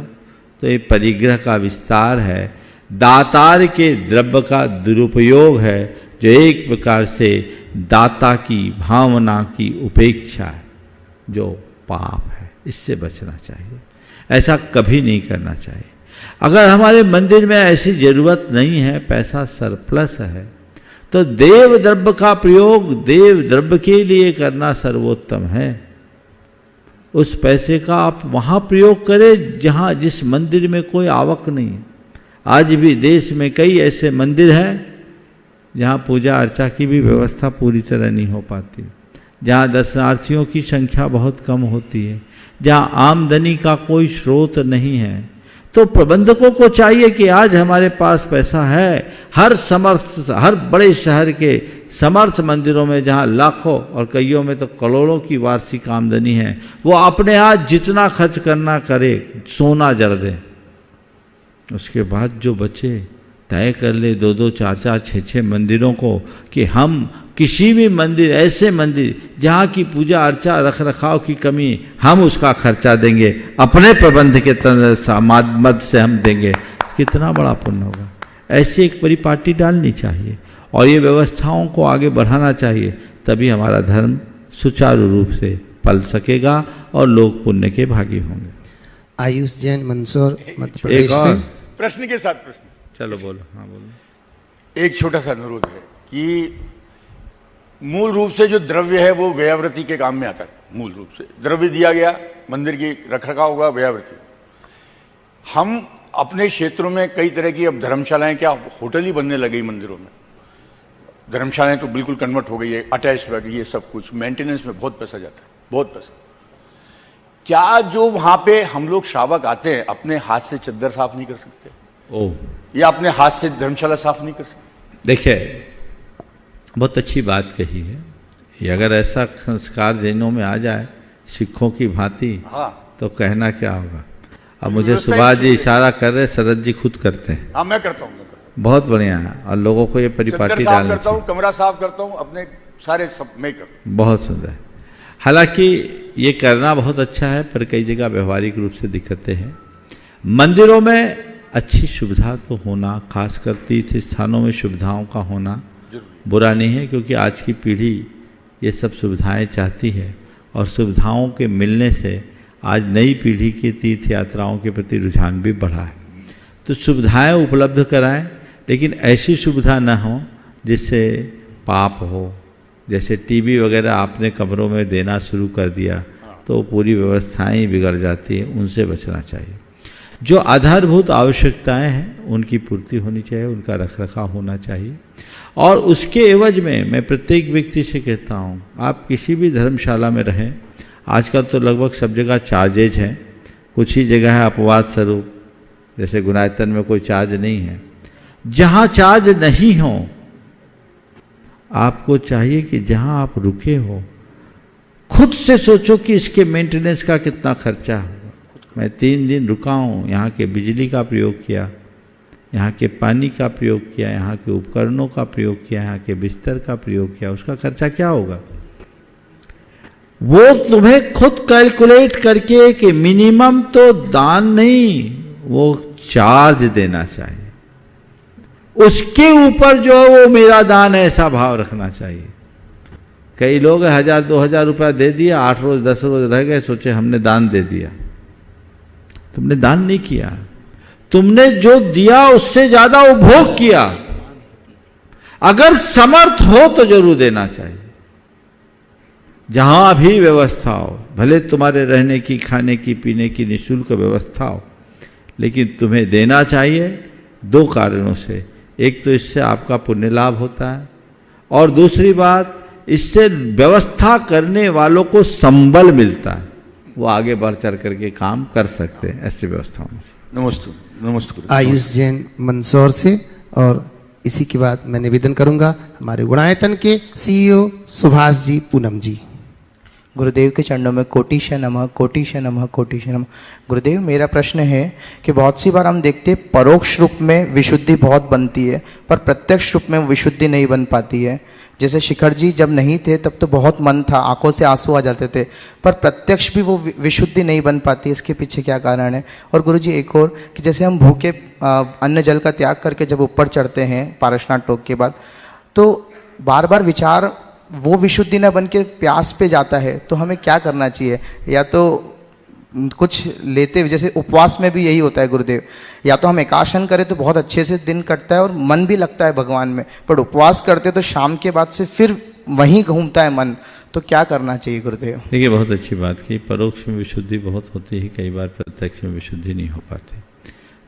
तो ये परिग्रह का विस्तार है, दातार के द्रव्य का दुरुपयोग है, जो एक प्रकार से दाता की भावना की उपेक्षा है, जो पाप है। इससे बचना चाहिए, ऐसा कभी नहीं करना चाहिए। अगर हमारे मंदिर में ऐसी जरूरत नहीं है, पैसा सरप्लस है, तो देव द्रव्य का प्रयोग देव द्रव्य के लिए करना सर्वोत्तम है। उस पैसे का आप वहाँ प्रयोग करें जहाँ जिस मंदिर में कोई आवक नहीं है। आज भी देश में कई ऐसे मंदिर हैं जहाँ पूजा अर्चा की भी व्यवस्था पूरी तरह नहीं हो पाती, जहाँ दर्शनार्थियों की संख्या बहुत कम होती है, जहाँ आमदनी का कोई स्रोत नहीं है। तो प्रबंधकों को चाहिए कि आज हमारे पास पैसा है, हर बड़े शहर के समर्थ मंदिरों में जहाँ लाखों और कईयों में तो करोड़ों की वार्षिक आमदनी है, वो अपने हाथ जितना खर्च करना करे, सोना जड़ दे, उसके बाद जो बचे तय कर ले 2-2, 4-4, 6-6 मंदिरों को कि हम किसी भी मंदिर, ऐसे मंदिर जहाँ की पूजा अर्चा रख रखाव की कमी, हम उसका खर्चा देंगे, अपने प्रबंध के मद से हम देंगे। कितना बड़ा पुण्य होगा। ऐसी एक परिपाटी डालनी चाहिए और ये व्यवस्थाओं को आगे बढ़ाना चाहिए, तभी हमारा धर्म सुचारू रूप से पल सकेगा और लोग पुण्य के भागी होंगे। आयुष जैन मंदसौर मध्य एक प्रदेश और से। प्रश्न के साथ प्रश्न। चलो बोलो। हाँ बोलो। एक छोटा सा अनुरोध है कि मूल रूप से जो द्रव्य है वो व्ययावृत्ति के काम में आता है। मूल रूप से द्रव्य दिया गया, मंदिर की रखरखाव होगा, व्ययावृत्ति। हम अपने क्षेत्रों में कई तरह की अब धर्मशालाएं, क्या होटल ही बनने लगी मंदिरों में। धर्मशालाएं तो बिल्कुल कन्वर्ट हो गई है, अटैच बेड, ये सब कुछ मेंटेनेंस में बहुत पैसा जाता है, बहुत पैसा। क्या जो वहां पे हम लोग श्रावक आते हैं अपने हाथ से चद्दर साफ नहीं कर सकते, या अपने हाथ से धर्मशाला साफ नहीं कर सकते? देखिए, बहुत अच्छी बात कही है। ये अगर ऐसा संस्कार जैनों में आ जाए सिखों की भांति, हाँ, तो कहना क्या होगा। अब मुझे सुभाष जी इशारा कर रहे, शरद जी खुद करते हैं। हाँ, मैं करता हूँ। बहुत बढ़िया है, और लोगों को ये परिपाटी साफ डालनी करता हूँ, चाहिए। कमरा साफ करता हूँ, अपने सारे सब मैं करता हूँ। बहुत सुंदर। हालांकि ये करना बहुत अच्छा है, पर कई जगह व्यवहारिक रूप से दिक्कतें हैं। मंदिरों में अच्छी सुविधा तो होना, खासकर तीर्थ स्थानों में सुविधाओं का होना बुरा नहीं है, क्योंकि आज की पीढ़ी ये सब सुविधाएं चाहती है और सुविधाओं के मिलने से आज नई पीढ़ी की तीर्थ यात्राओं के प्रति रुझान भी बढ़ा है। तो सुविधाएं उपलब्ध कराएं, लेकिन ऐसी सुविधा न हो जिससे पाप हो। जैसे टीवी वगैरह आपने कमरों में देना शुरू कर दिया तो पूरी व्यवस्थाएं ही बिगड़ जाती हैं, उनसे बचना चाहिए। जो आधारभूत आवश्यकताएं हैं उनकी पूर्ति होनी चाहिए, उनका रखरखाव होना चाहिए। और उसके एवज में मैं प्रत्येक व्यक्ति से कहता हूँ, आप किसी भी धर्मशाला में रहें, आजकल तो लगभग सब जगह चार्जेज हैं, कुछ ही जगह है अपवाद स्वरूप, जैसे गुनायतन में कोई चार्ज नहीं है। जहाँ चार्ज नहीं हो, आपको चाहिए कि जहाँ आप रुके हो खुद से सोचो कि इसके मेंटेनेंस का कितना खर्चा होगा। मैं 3 दिन रुका हूँ, यहाँ के बिजली का प्रयोग किया, यहाँ के पानी का प्रयोग किया, यहाँ के उपकरणों का प्रयोग किया, यहाँ के बिस्तर का प्रयोग किया, उसका खर्चा क्या होगा? वो तुम्हें खुद कैलकुलेट करके कि मिनिमम तो दान नहीं, वो चार्ज देना चाहिए, उसके ऊपर जो है वो मेरा दान है, ऐसा भाव रखना चाहिए। कई लोग 1000-2000 रुपया दे दिया, 8 रोज 10 रोज रह गए, सोचे हमने दान दे दिया। तुमने दान नहीं किया, तुमने जो दिया उससे ज्यादा उपभोग किया। अगर समर्थ हो तो जरूर देना चाहिए। जहां भी व्यवस्था हो, भले तुम्हारे रहने की, खाने की, पीने की निःशुल्क व्यवस्था हो, लेकिन तुम्हें देना चाहिए 2 कारणों से। एक तो इससे आपका पुण्य लाभ होता है, और दूसरी बात इससे व्यवस्था करने वालों को संबल मिलता है, वो आगे बढ़ चढ़ करके काम कर सकते हैं ऐसी व्यवस्थाओं में। नमस्ते नमस्ते। आयुष जैन मंदसौर से, और इसी के बाद मैं निवेदन करूंगा हमारे गुणायतन के CEO सुभाष जी पूनम जी। गुरुदेव के चरणों में कोटिश नमः, कोटिश नमः, कोटिश नमः। गुरुदेव, मेरा प्रश्न है कि बहुत सी बार हम देखते हैं परोक्ष रूप में विशुद्धि बहुत बनती है, पर प्रत्यक्ष रूप में विशुद्धि नहीं बन पाती है। जैसे शिखर जी जब नहीं थे तब तो बहुत मन था, आंखों से आंसू आ जाते थे, पर प्रत्यक्ष भी वो विशुद्धि नहीं बन पाती, इसके पीछे क्या कारण है? और गुरु जी एक और, कि जैसे हम भूखे अन्न जल का त्याग करके जब ऊपर चढ़ते हैं पारसनाथ टोक के बाद, तो बार बार विचार वो विशुद्धि न बन के प्यास पे जाता है, तो हमें क्या करना चाहिए? या तो कुछ लेते हुए, जैसे उपवास में भी यही होता है गुरुदेव, या तो हम एकासन करें तो बहुत अच्छे से दिन कटता है और मन भी लगता है भगवान में, पर उपवास करते तो शाम के बाद से फिर वहीं घूमता है मन, तो क्या करना चाहिए गुरुदेव? देखिए, बहुत अच्छी बात की। परोक्ष में विशुद्धि बहुत होती है, कई बार प्रत्यक्ष में विशुद्धि नहीं हो पाती,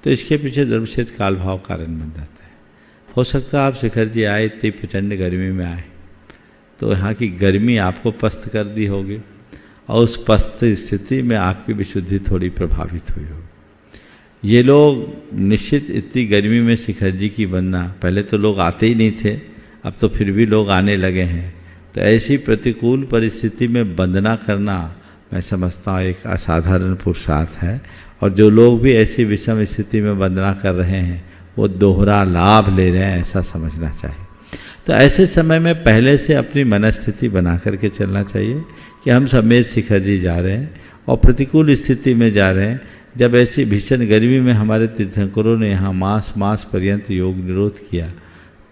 तो इसके पीछे धर्मक्षेत्र काल भाव कारण बन जाता है। हो सकता है आप शिखर जी आए, इतनी प्रचंड गर्मी में आए, तो यहाँ की गर्मी आपको पस्त कर दी होगी, और उस पस्त स्थिति में आपकी विशुद्धि थोड़ी प्रभावित हुई होगी। ये लोग निश्चित इतनी गर्मी में शिखर जी की वंदना, पहले तो लोग आते ही नहीं थे, अब तो फिर भी लोग आने लगे हैं, तो ऐसी प्रतिकूल परिस्थिति में वंदना करना मैं समझता हूँ एक असाधारण पुरुषार्थ है। और जो लोग भी ऐसी विषम स्थिति में वंदना कर रहे हैं वो दोहरा लाभ ले रहे हैं, ऐसा समझना चाहिए। तो ऐसे समय में पहले से अपनी मनस्थिति बना करके चलना चाहिए कि हम समेत शिखर जी जा रहे हैं और प्रतिकूल स्थिति में जा रहे हैं। जब ऐसी भीषण गर्मी में हमारे तीर्थंकरों ने यहाँ मास पर्यंत योग निरोध किया,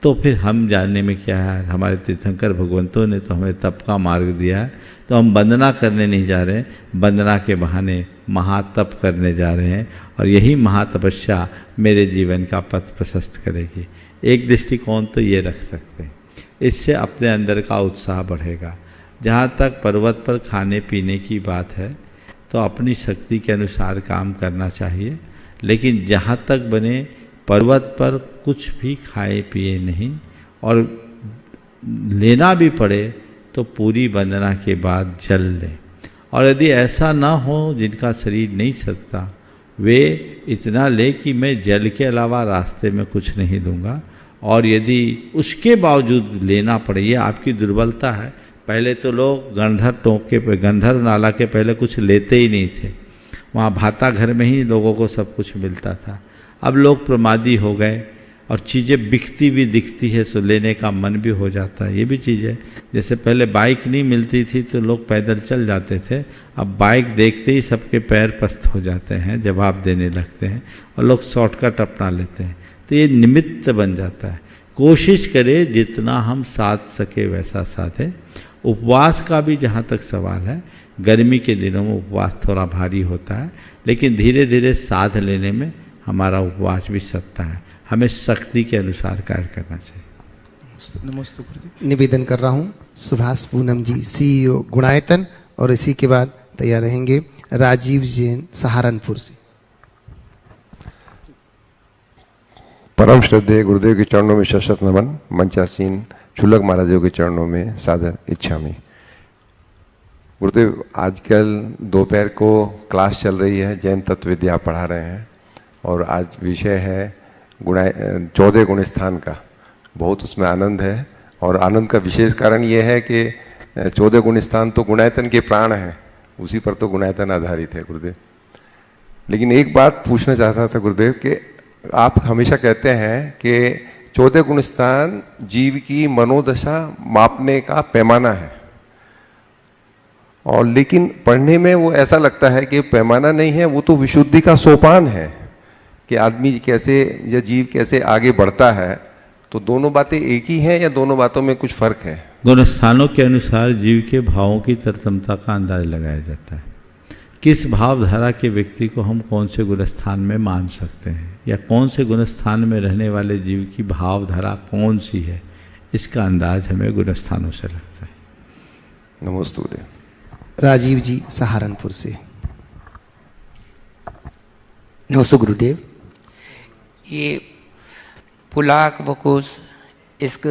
तो फिर हम जानने में क्या है, हमारे तीर्थंकर भगवंतों ने तो हमें तप का मार्ग दिया है, तो हम वंदना करने नहीं जा रहे हैं, वंदना के बहाने महातप करने जा रहे हैं, और यही महातपस्या मेरे जीवन का पथ प्रशस्त करेगी। एक दृष्टिकोण तो ये रख सकते हैं, इससे अपने अंदर का उत्साह बढ़ेगा। जहाँ तक पर्वत पर खाने पीने की बात है, तो अपनी शक्ति के अनुसार काम करना चाहिए, लेकिन जहाँ तक बने पर्वत पर कुछ भी खाए पिए नहीं, और लेना भी पड़े तो पूरी वंदना के बाद जल लें। और यदि ऐसा ना हो जिनका शरीर नहीं सकता, वे इतना ले कि मैं जल के अलावा रास्ते में कुछ नहीं लूँगा, और यदि उसके बावजूद लेना पड़े, ये आपकी दुर्बलता है। पहले तो लोग गंधर टोंक के पे, गंधर नाला के पहले कुछ लेते ही नहीं थे, वहाँ भाता घर में ही लोगों को सब कुछ मिलता था। अब लोग प्रमादी हो गए और चीज़ें बिकती भी दिखती है, सो लेने का मन भी हो जाता है। ये भी चीज़ है, जैसे पहले बाइक नहीं मिलती थी तो लोग पैदल चल जाते थे, अब बाइक देखते ही सबके पैर पस्त हो जाते हैं, जवाब देने लगते हैं और लोग शॉर्टकट अपना लेते हैं। तो ये निमित्त बन जाता है। कोशिश करें जितना हम साध सके वैसा साधें। उपवास का भी जहाँ तक सवाल है, गर्मी के दिनों में उपवास थोड़ा भारी होता है, लेकिन धीरे धीरे साध लेने में हमारा उपवास भी सकता है। हमें शक्ति के अनुसार कार्य करना चाहिए। नमस्ते। निवेदन कर रहा हूँ सुभाष पूनम जी, CEO गुणायतन, और इसी के बाद तैयार रहेंगे राजीव जैन सहारनपुर से। परम श्रद्धेय गुरुदेव के चरणों में शत नमन। मंचासीन शुल्लक महाराजों के चरणों में सादर इच्छामि। गुरुदेव, आजकल दोपहर को क्लास चल रही है, जैन तत्व विद्या पढ़ा रहे हैं, और आज विषय है 14 गुण स्थान का। बहुत उसमें आनंद है, और आनंद का विशेष कारण ये है कि 14 गुण स्थान तो गुणायतन के प्राण हैं, उसी पर तो गुणायतन आधारित है गुरुदेव। लेकिन एक बात पूछना चाहता था गुरुदेव कि आप हमेशा कहते हैं कि 14 गुण स्थान जीव की मनोदशा मापने का पैमाना है, और लेकिन पढ़ने में वो ऐसा लगता है कि पैमाना नहीं है, वो तो विशुद्धि का सोपान है कि आदमी कैसे या जीव कैसे आगे बढ़ता है। तो दोनों बातें एक ही हैं या दोनों बातों में कुछ फर्क है? गुण स्थानों के अनुसार जीव के भावों की तरतमता का अंदाज लगाया जाता है। किस भावधारा के व्यक्ति को हम कौन से गुण स्थान में मान सकते हैं, या कौन से गुण स्थान में रहने वाले जीव की भावधारा कौन सी है, इसका अंदाज हमें गुण स्थानों से लगता है। नमोस्तु गुरुदेव। राजीव जी सहारनपुर से। नमस्ते गुरुदेव। ये पुलाक वकुश इश्क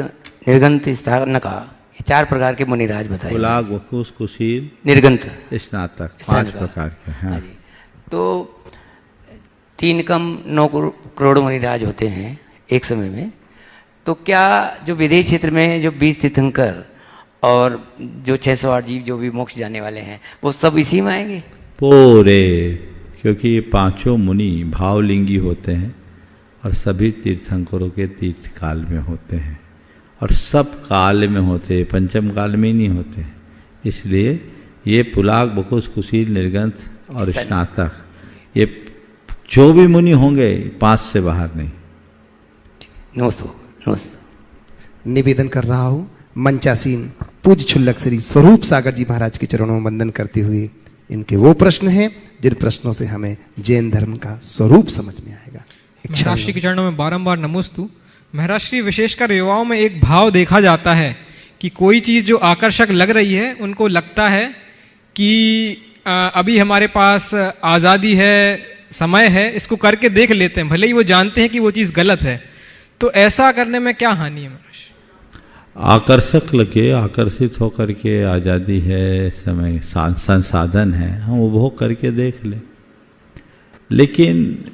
निर्गंत स्थान का ये 4 प्रकार के मुनिराज बताए। पुलाक वकुश कुशील निर्गंत स्नातक 5 प्रकार के। हाँ जी। तो 3 कम 9 करोड़ मुनिराज होते हैं एक समय में। तो क्या जो विदेश क्षेत्र में जो 20 तीर्थंकर और जो 608 जीव जो भी मोक्ष जाने वाले हैं वो सब इसी में आएंगे? पूरे, क्योंकि ये 5 मुनि भावलिंगी होते हैं और सभी तीर्थंकरों के तीर्थ काल में होते हैं, और सब काल में होते हैं, पंचम काल में नहीं होते। इसलिए ये पुलाक वकुश कुशील निर्गंथ और स्नातक, ये जो भी मुनि होंगे 5 से बाहर नहीं। नमस्ते। निवेदन कर रहा हूँ मंचासीन पूज्य क्षुल्लक श्री स्वरूप सागर जी महाराज के चरणों में वंदन करते हुए। इनके वो प्रश्न हैं जिन प्रश्नों से हमें जैन धर्म का स्वरूप समझ में आएगा। महाराज श्री के चरणों में बारंबार नमोस्तु। महाराज श्री, विशेषकर युवाओं में एक भाव देखा जाता है कि कोई चीज़ जो आकर्षक लग रही है उनको लगता है कि अभी हमारे पास आज़ादी है, समय है, इसको करके देख लेते हैं, भले ही वो जानते हैं कि वो चीज़ गलत है। तो ऐसा करने में क्या हानि है महाराज? आकर्षक लगे, आकर्षित होकर के आज़ादी है, समय संसाधन है, हम उपभोग करके देख लें, लेकिन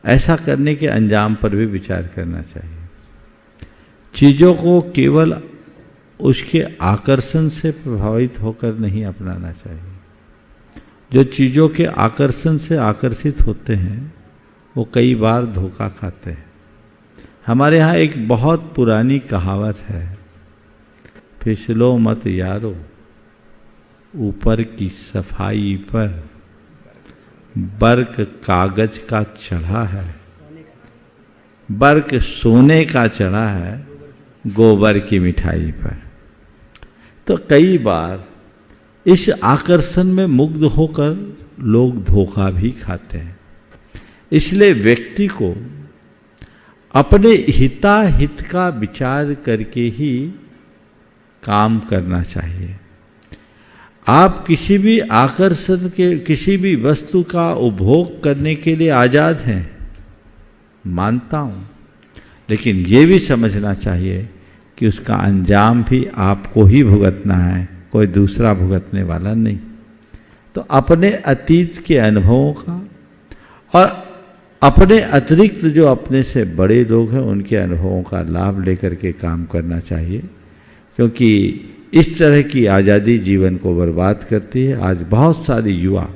ऐसा करने के अंजाम पर भी विचार करना चाहिए। चीज़ों को केवल उसके आकर्षण से प्रभावित होकर नहीं अपनाना चाहिए। जो चीज़ों के आकर्षण से आकर्षित होते हैं वो कई बार धोखा खाते हैं। हमारे यहाँ एक बहुत पुरानी कहावत है, फिसलो मत यारो ऊपर की सफाई पर, बर्क कागज का चढ़ा है, बर्क सोने का चढ़ा है गोबर की मिठाई पर। तो कई बार इस आकर्षण में मुग्ध होकर लोग धोखा भी खाते हैं। इसलिए व्यक्ति को अपने हिताहित का विचार करके ही काम करना चाहिए। आप किसी भी आकर्षण के, किसी भी वस्तु का उपभोग करने के लिए आज़ाद हैं, मानता हूँ, लेकिन ये भी समझना चाहिए कि उसका अंजाम भी आपको ही भुगतना है, कोई दूसरा भुगतने वाला नहीं। तो अपने अतीत के अनुभवों का और अपने अतिरिक्त जो अपने से बड़े लोग हैं उनके अनुभवों का लाभ लेकर के काम करना चाहिए, क्योंकि इस तरह की आज़ादी जीवन को बर्बाद करती है। आज बहुत सारे युवा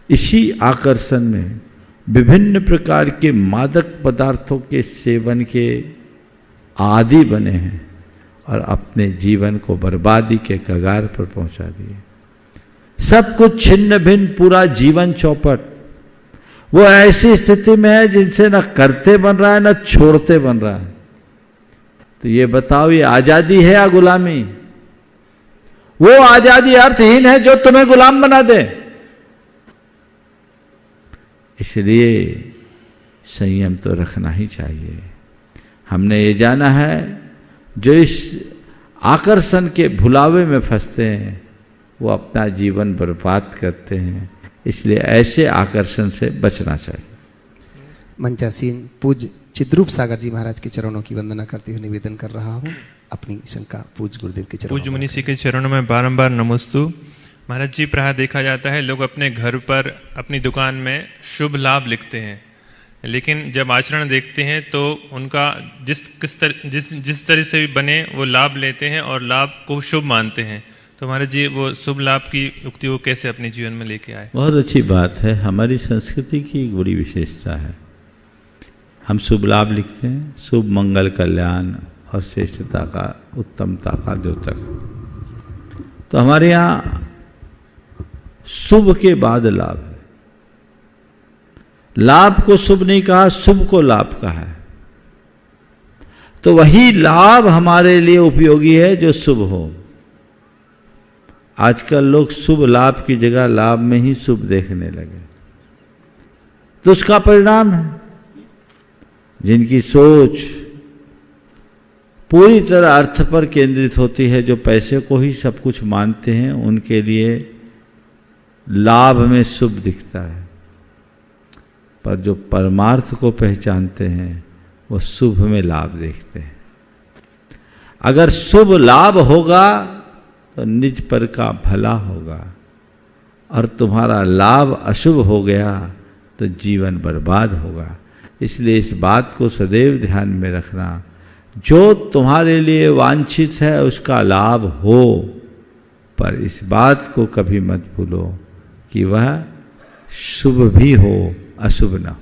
इसी आकर्षण में विभिन्न प्रकार के मादक पदार्थों के सेवन के आदी बने हैं और अपने जीवन को बर्बादी के कगार पर पहुंचा दिए। सब कुछ छिन्न भिन्न, पूरा जीवन चौपट। वो ऐसी स्थिति में है जिनसे न करते बन रहा है न छोड़ते बन रहा है। तो ये बताओ, ये आजादी है या गुलामी? वो आजादी अर्थहीन है जो तुम्हें गुलाम बना दे। इसलिए संयम तो रखना ही चाहिए। हमने ये जाना है जो इस आकर्षण के भुलावे में फंसते हैं वो अपना जीवन बर्बाद करते हैं। इसलिए ऐसे आकर्षण से बचना चाहिए। मंचासीन पूज्य चिद्रूप सागर जी महाराज के चरणों की वंदना करते हुए निवेदन कर रहा हूँ। अपनी शंका पूज्य गुरुदेव के चरणों पूज्य मुनीषी के चरणों में बारंबार नमस्तु। महाराज जी, प्रायः देखा जाता है लोग अपने घर पर, अपनी दुकान में शुभ लाभ लिखते हैं, लेकिन जब आचरण देखते हैं तो उनका जिस तरह से भी बने वो लाभ लेते हैं और लाभ को शुभ मानते हैं। तो महाराज जी वो शुभ लाभ की युक्ति को कैसे अपने जीवन में लेके आए? बहुत अच्छी बात है। हमारी संस्कृति की एक बड़ी विशेषता है, हम शुभ लाभ लिखते हैं, शुभ मंगल कल्याण और श्रेष्ठता का, उत्तमता का द्योतक। तो हमारे यहाँ शुभ के बाद लाभ है। लाभ को शुभ नहीं कहा, शुभ को लाभ कहा है। तो वही लाभ हमारे लिए उपयोगी है जो शुभ हो। आजकल लोग शुभ लाभ की जगह लाभ में ही शुभ देखने लगे, तो उसका परिणाम है जिनकी सोच पूरी तरह अर्थ पर केंद्रित होती है, जो पैसे को ही सब कुछ मानते हैं, उनके लिए लाभ में शुभ दिखता है। पर जो परमार्थ को पहचानते हैं वो शुभ में लाभ देखते हैं। अगर शुभ लाभ होगा तो निज पर का भला होगा, और तुम्हारा लाभ अशुभ हो गया तो जीवन बर्बाद होगा। इसलिए इस बात को सदैव ध्यान में रखना, जो तुम्हारे लिए वांछित है उसका लाभ हो, पर इस बात को कभी मत भूलो कि वह शुभ भी हो, अशुभ न हो।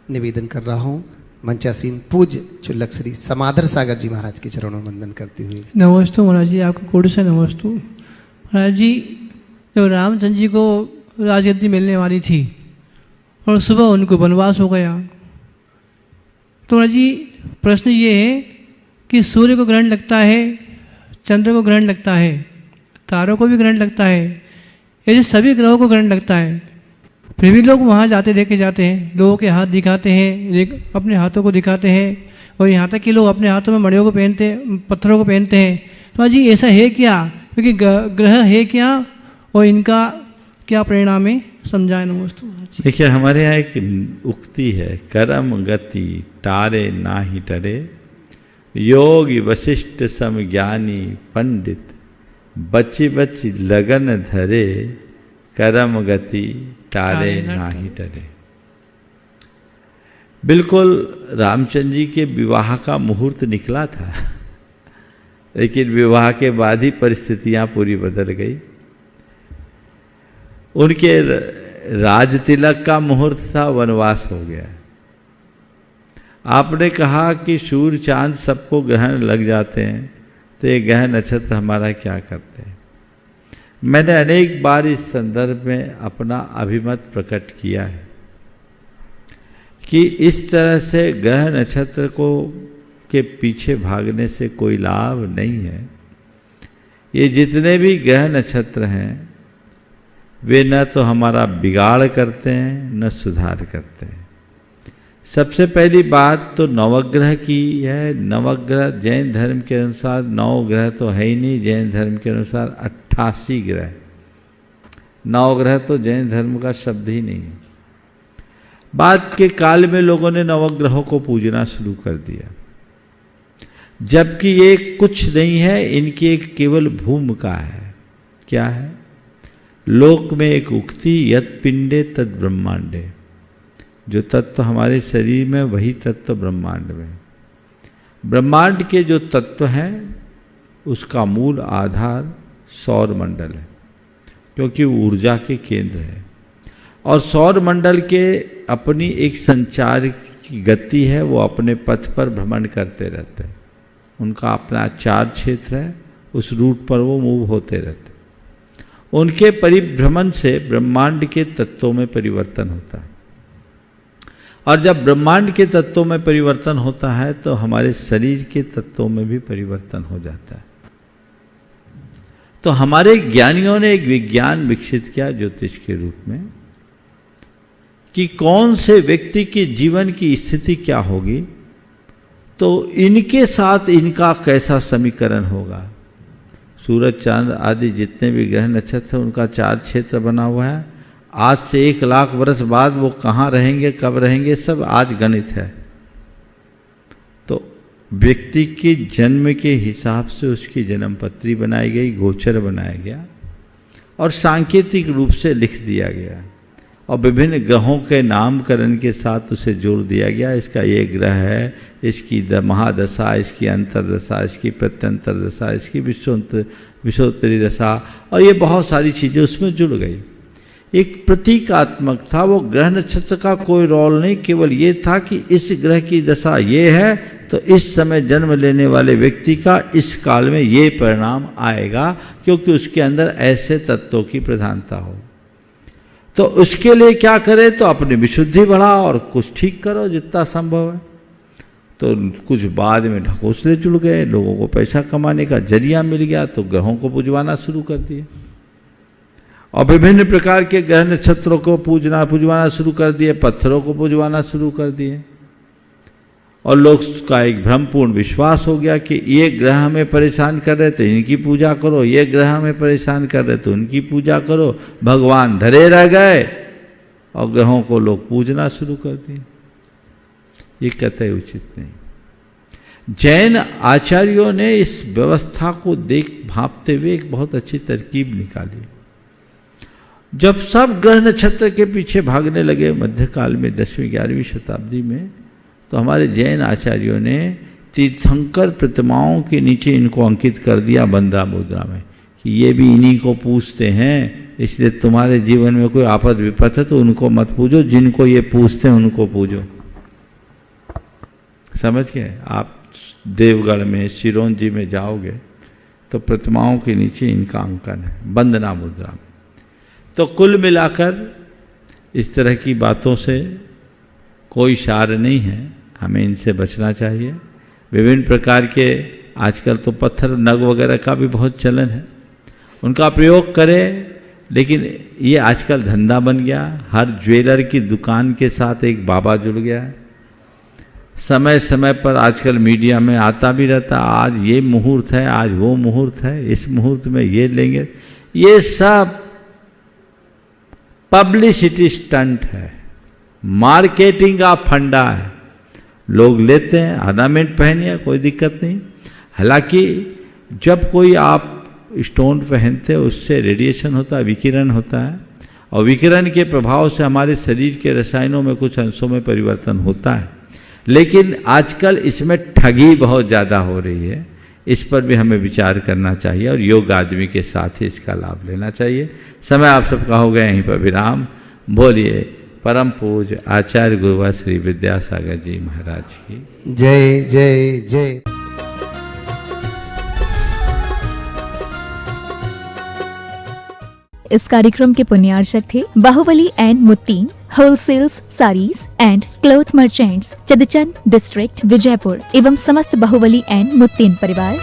निवेदन कर रहा हूँ मंचासीन पूज्य चुल्लक श्री समाधर सागर जी महाराज के चरणों में वंदन करते हुए। नमस्ते महाराज जी, आपको कोटि से नमस्ते। महाराज जी, जब रामचंद्र जी को राजगद्दी मिलने वाली थी और सुबह उनको वनवास हो गया, तो महाराज जी प्रश्न ये है कि सूर्य को ग्रहण लगता है, चंद्र को ग्रहण लगता है, तारों को भी ग्रहण लगता है, ऐसे सभी ग्रहों को ग्रहण लगता है, फिर भी लोग वहाँ जाते देखे जाते हैं, लोगों के हाथ दिखाते हैं, अपने हाथों को दिखाते हैं, और यहाँ तक कि लोग अपने हाथों में मड़ियों को पहनते हैं, पत्थरों को पहनते हैं। तो जी ऐसा है क्या? क्योंकि ग्रह है क्या और इनका क्या परिणाम है, समझाए नमस्ते। देखिए, हमारे यहाँ एक उक्ति है, कर्म गति टारे ना ही टरे, योगी वशिष्ठ सम ज्ञानी पंडित, बची बची लगन धरे, कर्म गति टारे ना ही टरे। बिल्कुल रामचंद्र जी के विवाह का मुहूर्त निकला था, लेकिन विवाह के बाद ही परिस्थितियां पूरी बदल गई। उनके राज तिलक का मुहूर्त था, वनवास हो गया। आपने कहा कि सूर्य चांद सबको ग्रहण लग जाते हैं, तो ये ग्रह नक्षत्र हमारा क्या करते हैं? मैंने अनेक बार इस संदर्भ में अपना अभिमत प्रकट किया है कि इस तरह से ग्रह नक्षत्र को के पीछे भागने से कोई लाभ नहीं है। ये जितने भी ग्रह नक्षत्र हैं वे न तो हमारा बिगाड़ करते हैं न सुधार करते हैं। सबसे पहली बात तो नवग्रह की है। नवग्रह जैन धर्म के अनुसार 9 ग्रह तो है ही नहीं, जैन धर्म के अनुसार 88 ग्रह। 9 ग्रह तो जैन धर्म का शब्द ही नहीं है। बाद के काल में लोगों ने नवग्रहों को पूजना शुरू कर दिया, जबकि ये कुछ नहीं है, इनकी एक केवल भूमिका है। क्या है? लोक में एक उक्ति, यत पिंडे तद ब्रह्मांडे, जो तत्व हमारे शरीर में वही तत्व ब्रह्मांड में। ब्रह्मांड के जो तत्व हैं उसका मूल आधार सौर मंडल है, क्योंकि ऊर्जा के केंद्र है। और सौर मंडल के अपनी एक संचार की गति है, वो अपने पथ पर भ्रमण करते रहते हैं। उनका अपना चार क्षेत्र है, उस रूट पर वो मूव होते रहते हैं। उनके परिभ्रमण से ब्रह्मांड के तत्वों में परिवर्तन होता है, और जब ब्रह्मांड के तत्वों में परिवर्तन होता है तो हमारे शरीर के तत्वों में भी परिवर्तन हो जाता है। तो हमारे ज्ञानियों ने एक विज्ञान विकसित किया ज्योतिष के रूप में, कि कौन से व्यक्ति के जीवन की स्थिति क्या होगी तो इनके साथ इनका कैसा समीकरण होगा। सूरज चांद आदि जितने भी ग्रह नक्षत्र उनका 4 क्षेत्र बना हुआ है। आज से 1 लाख वर्ष बाद वो कहाँ रहेंगे, कब रहेंगे, सब आज गणित है। तो व्यक्ति के जन्म के हिसाब से उसकी जन्मपत्री बनाई गई, गोचर बनाया गया और सांकेतिक रूप से लिख दिया गया। और विभिन्न ग्रहों के नामकरण के साथ उसे जोड़ दिया गया। इसका ये ग्रह है, इसकी महादशा, इसकी अंतरदशा, इसकी प्रत्यंतर दशा, इसकी विश्वोत्तरी दशा, और ये बहुत सारी चीज़ें उसमें जुड़ गई। एक प्रतीकात्मक था, वो ग्रह नक्षत्र का कोई रोल नहीं, केवल ये था कि इस ग्रह की दशा ये है तो इस समय जन्म लेने वाले व्यक्ति का इस काल में ये परिणाम आएगा, क्योंकि उसके अंदर ऐसे तत्वों की प्रधानता हो। तो उसके लिए क्या करे, तो अपनी विशुद्धि बढ़ाओ और कुछ ठीक करो जितना संभव है। तो कुछ बाद में ढकोसले जुड़ गए, लोगों को पैसा कमाने का जरिया मिल गया, तो ग्रहों को पूजवाना शुरू कर दिए और विभिन्न प्रकार के ग्रह नक्षत्रों को पूजवाना शुरू कर दिए, पत्थरों को पूजवाना शुरू कर दिए। और लोग का एक भ्रमपूर्ण विश्वास हो गया कि ये ग्रह हमें परेशान कर रहे तो इनकी पूजा करो, ये ग्रह हमें परेशान कर रहे तो उनकी पूजा करो। भगवान धरे रह गए और ग्रहों को लोग पूजना शुरू कर दिए। ये कतई उचित नहीं। जैन आचार्यों ने इस व्यवस्था को भांपते हुए एक बहुत अच्छी तरकीब निकाली। जब सब ग्रह नक्षत्र के पीछे भागने लगे मध्यकाल में 10वीं 11वीं शताब्दी में, तो हमारे जैन आचार्यों ने तीर्थंकर प्रतिमाओं के नीचे इनको अंकित कर दिया बंद्रा मुद्रा में कि ये भी इन्हीं को पूजते हैं, इसलिए तुम्हारे जीवन में कोई आपद विपद है तो उनको मत पूजो, जिनको ये पूजते हैं उनको पूजो। समझ गए? आप देवगढ़ में, सिरोंजी में जाओगे तो प्रतिमाओं के नीचे इनका अंकन है बंदना मुद्रा में। तो कुल मिलाकर इस तरह की बातों से कोई सार नहीं है, हमें इनसे बचना चाहिए। विभिन्न प्रकार के आजकल तो पत्थर नग वगैरह का भी बहुत चलन है, उनका प्रयोग करें, लेकिन ये आजकल धंधा बन गया। हर ज्वेलर की दुकान के साथ एक बाबा जुड़ गया है। समय समय पर आजकल मीडिया में आता भी रहता, आज ये मुहूर्त है, आज वो मुहूर्त है, इस मुहूर्त में ये लेंगे। ये सब पब्लिसिटी स्टंट है, मार्केटिंग का फंडा है। लोग लेते हैं, ऑर्नामेंट पहनिए, कोई दिक्कत नहीं। हालांकि जब कोई आप स्टोन पहनते हैं उससे रेडिएशन होता है, विकिरण होता है, और विकिरण के प्रभाव से हमारे शरीर के रसायनों में कुछ अंशों में परिवर्तन होता है। लेकिन आजकल इसमें ठगी बहुत ज़्यादा हो रही है, इस पर भी हमें विचार करना चाहिए और योग आदमी के साथ ही इसका लाभ लेना चाहिए। समय आप सबका हो गया, यहीं पर विराम। बोलिए परम पूज्य आचार्य गुरुवर श्री विद्यासागर जी महाराज की जय जय जय। इस कार्यक्रम के पुण्यार्चक थे Bahubali and Muttin wholesales saris and cloth merchants, चदचन डिस्ट्रिक्ट, विजयपुर एवं समस्त बाहुबली एंड मुत्तीन परिवार।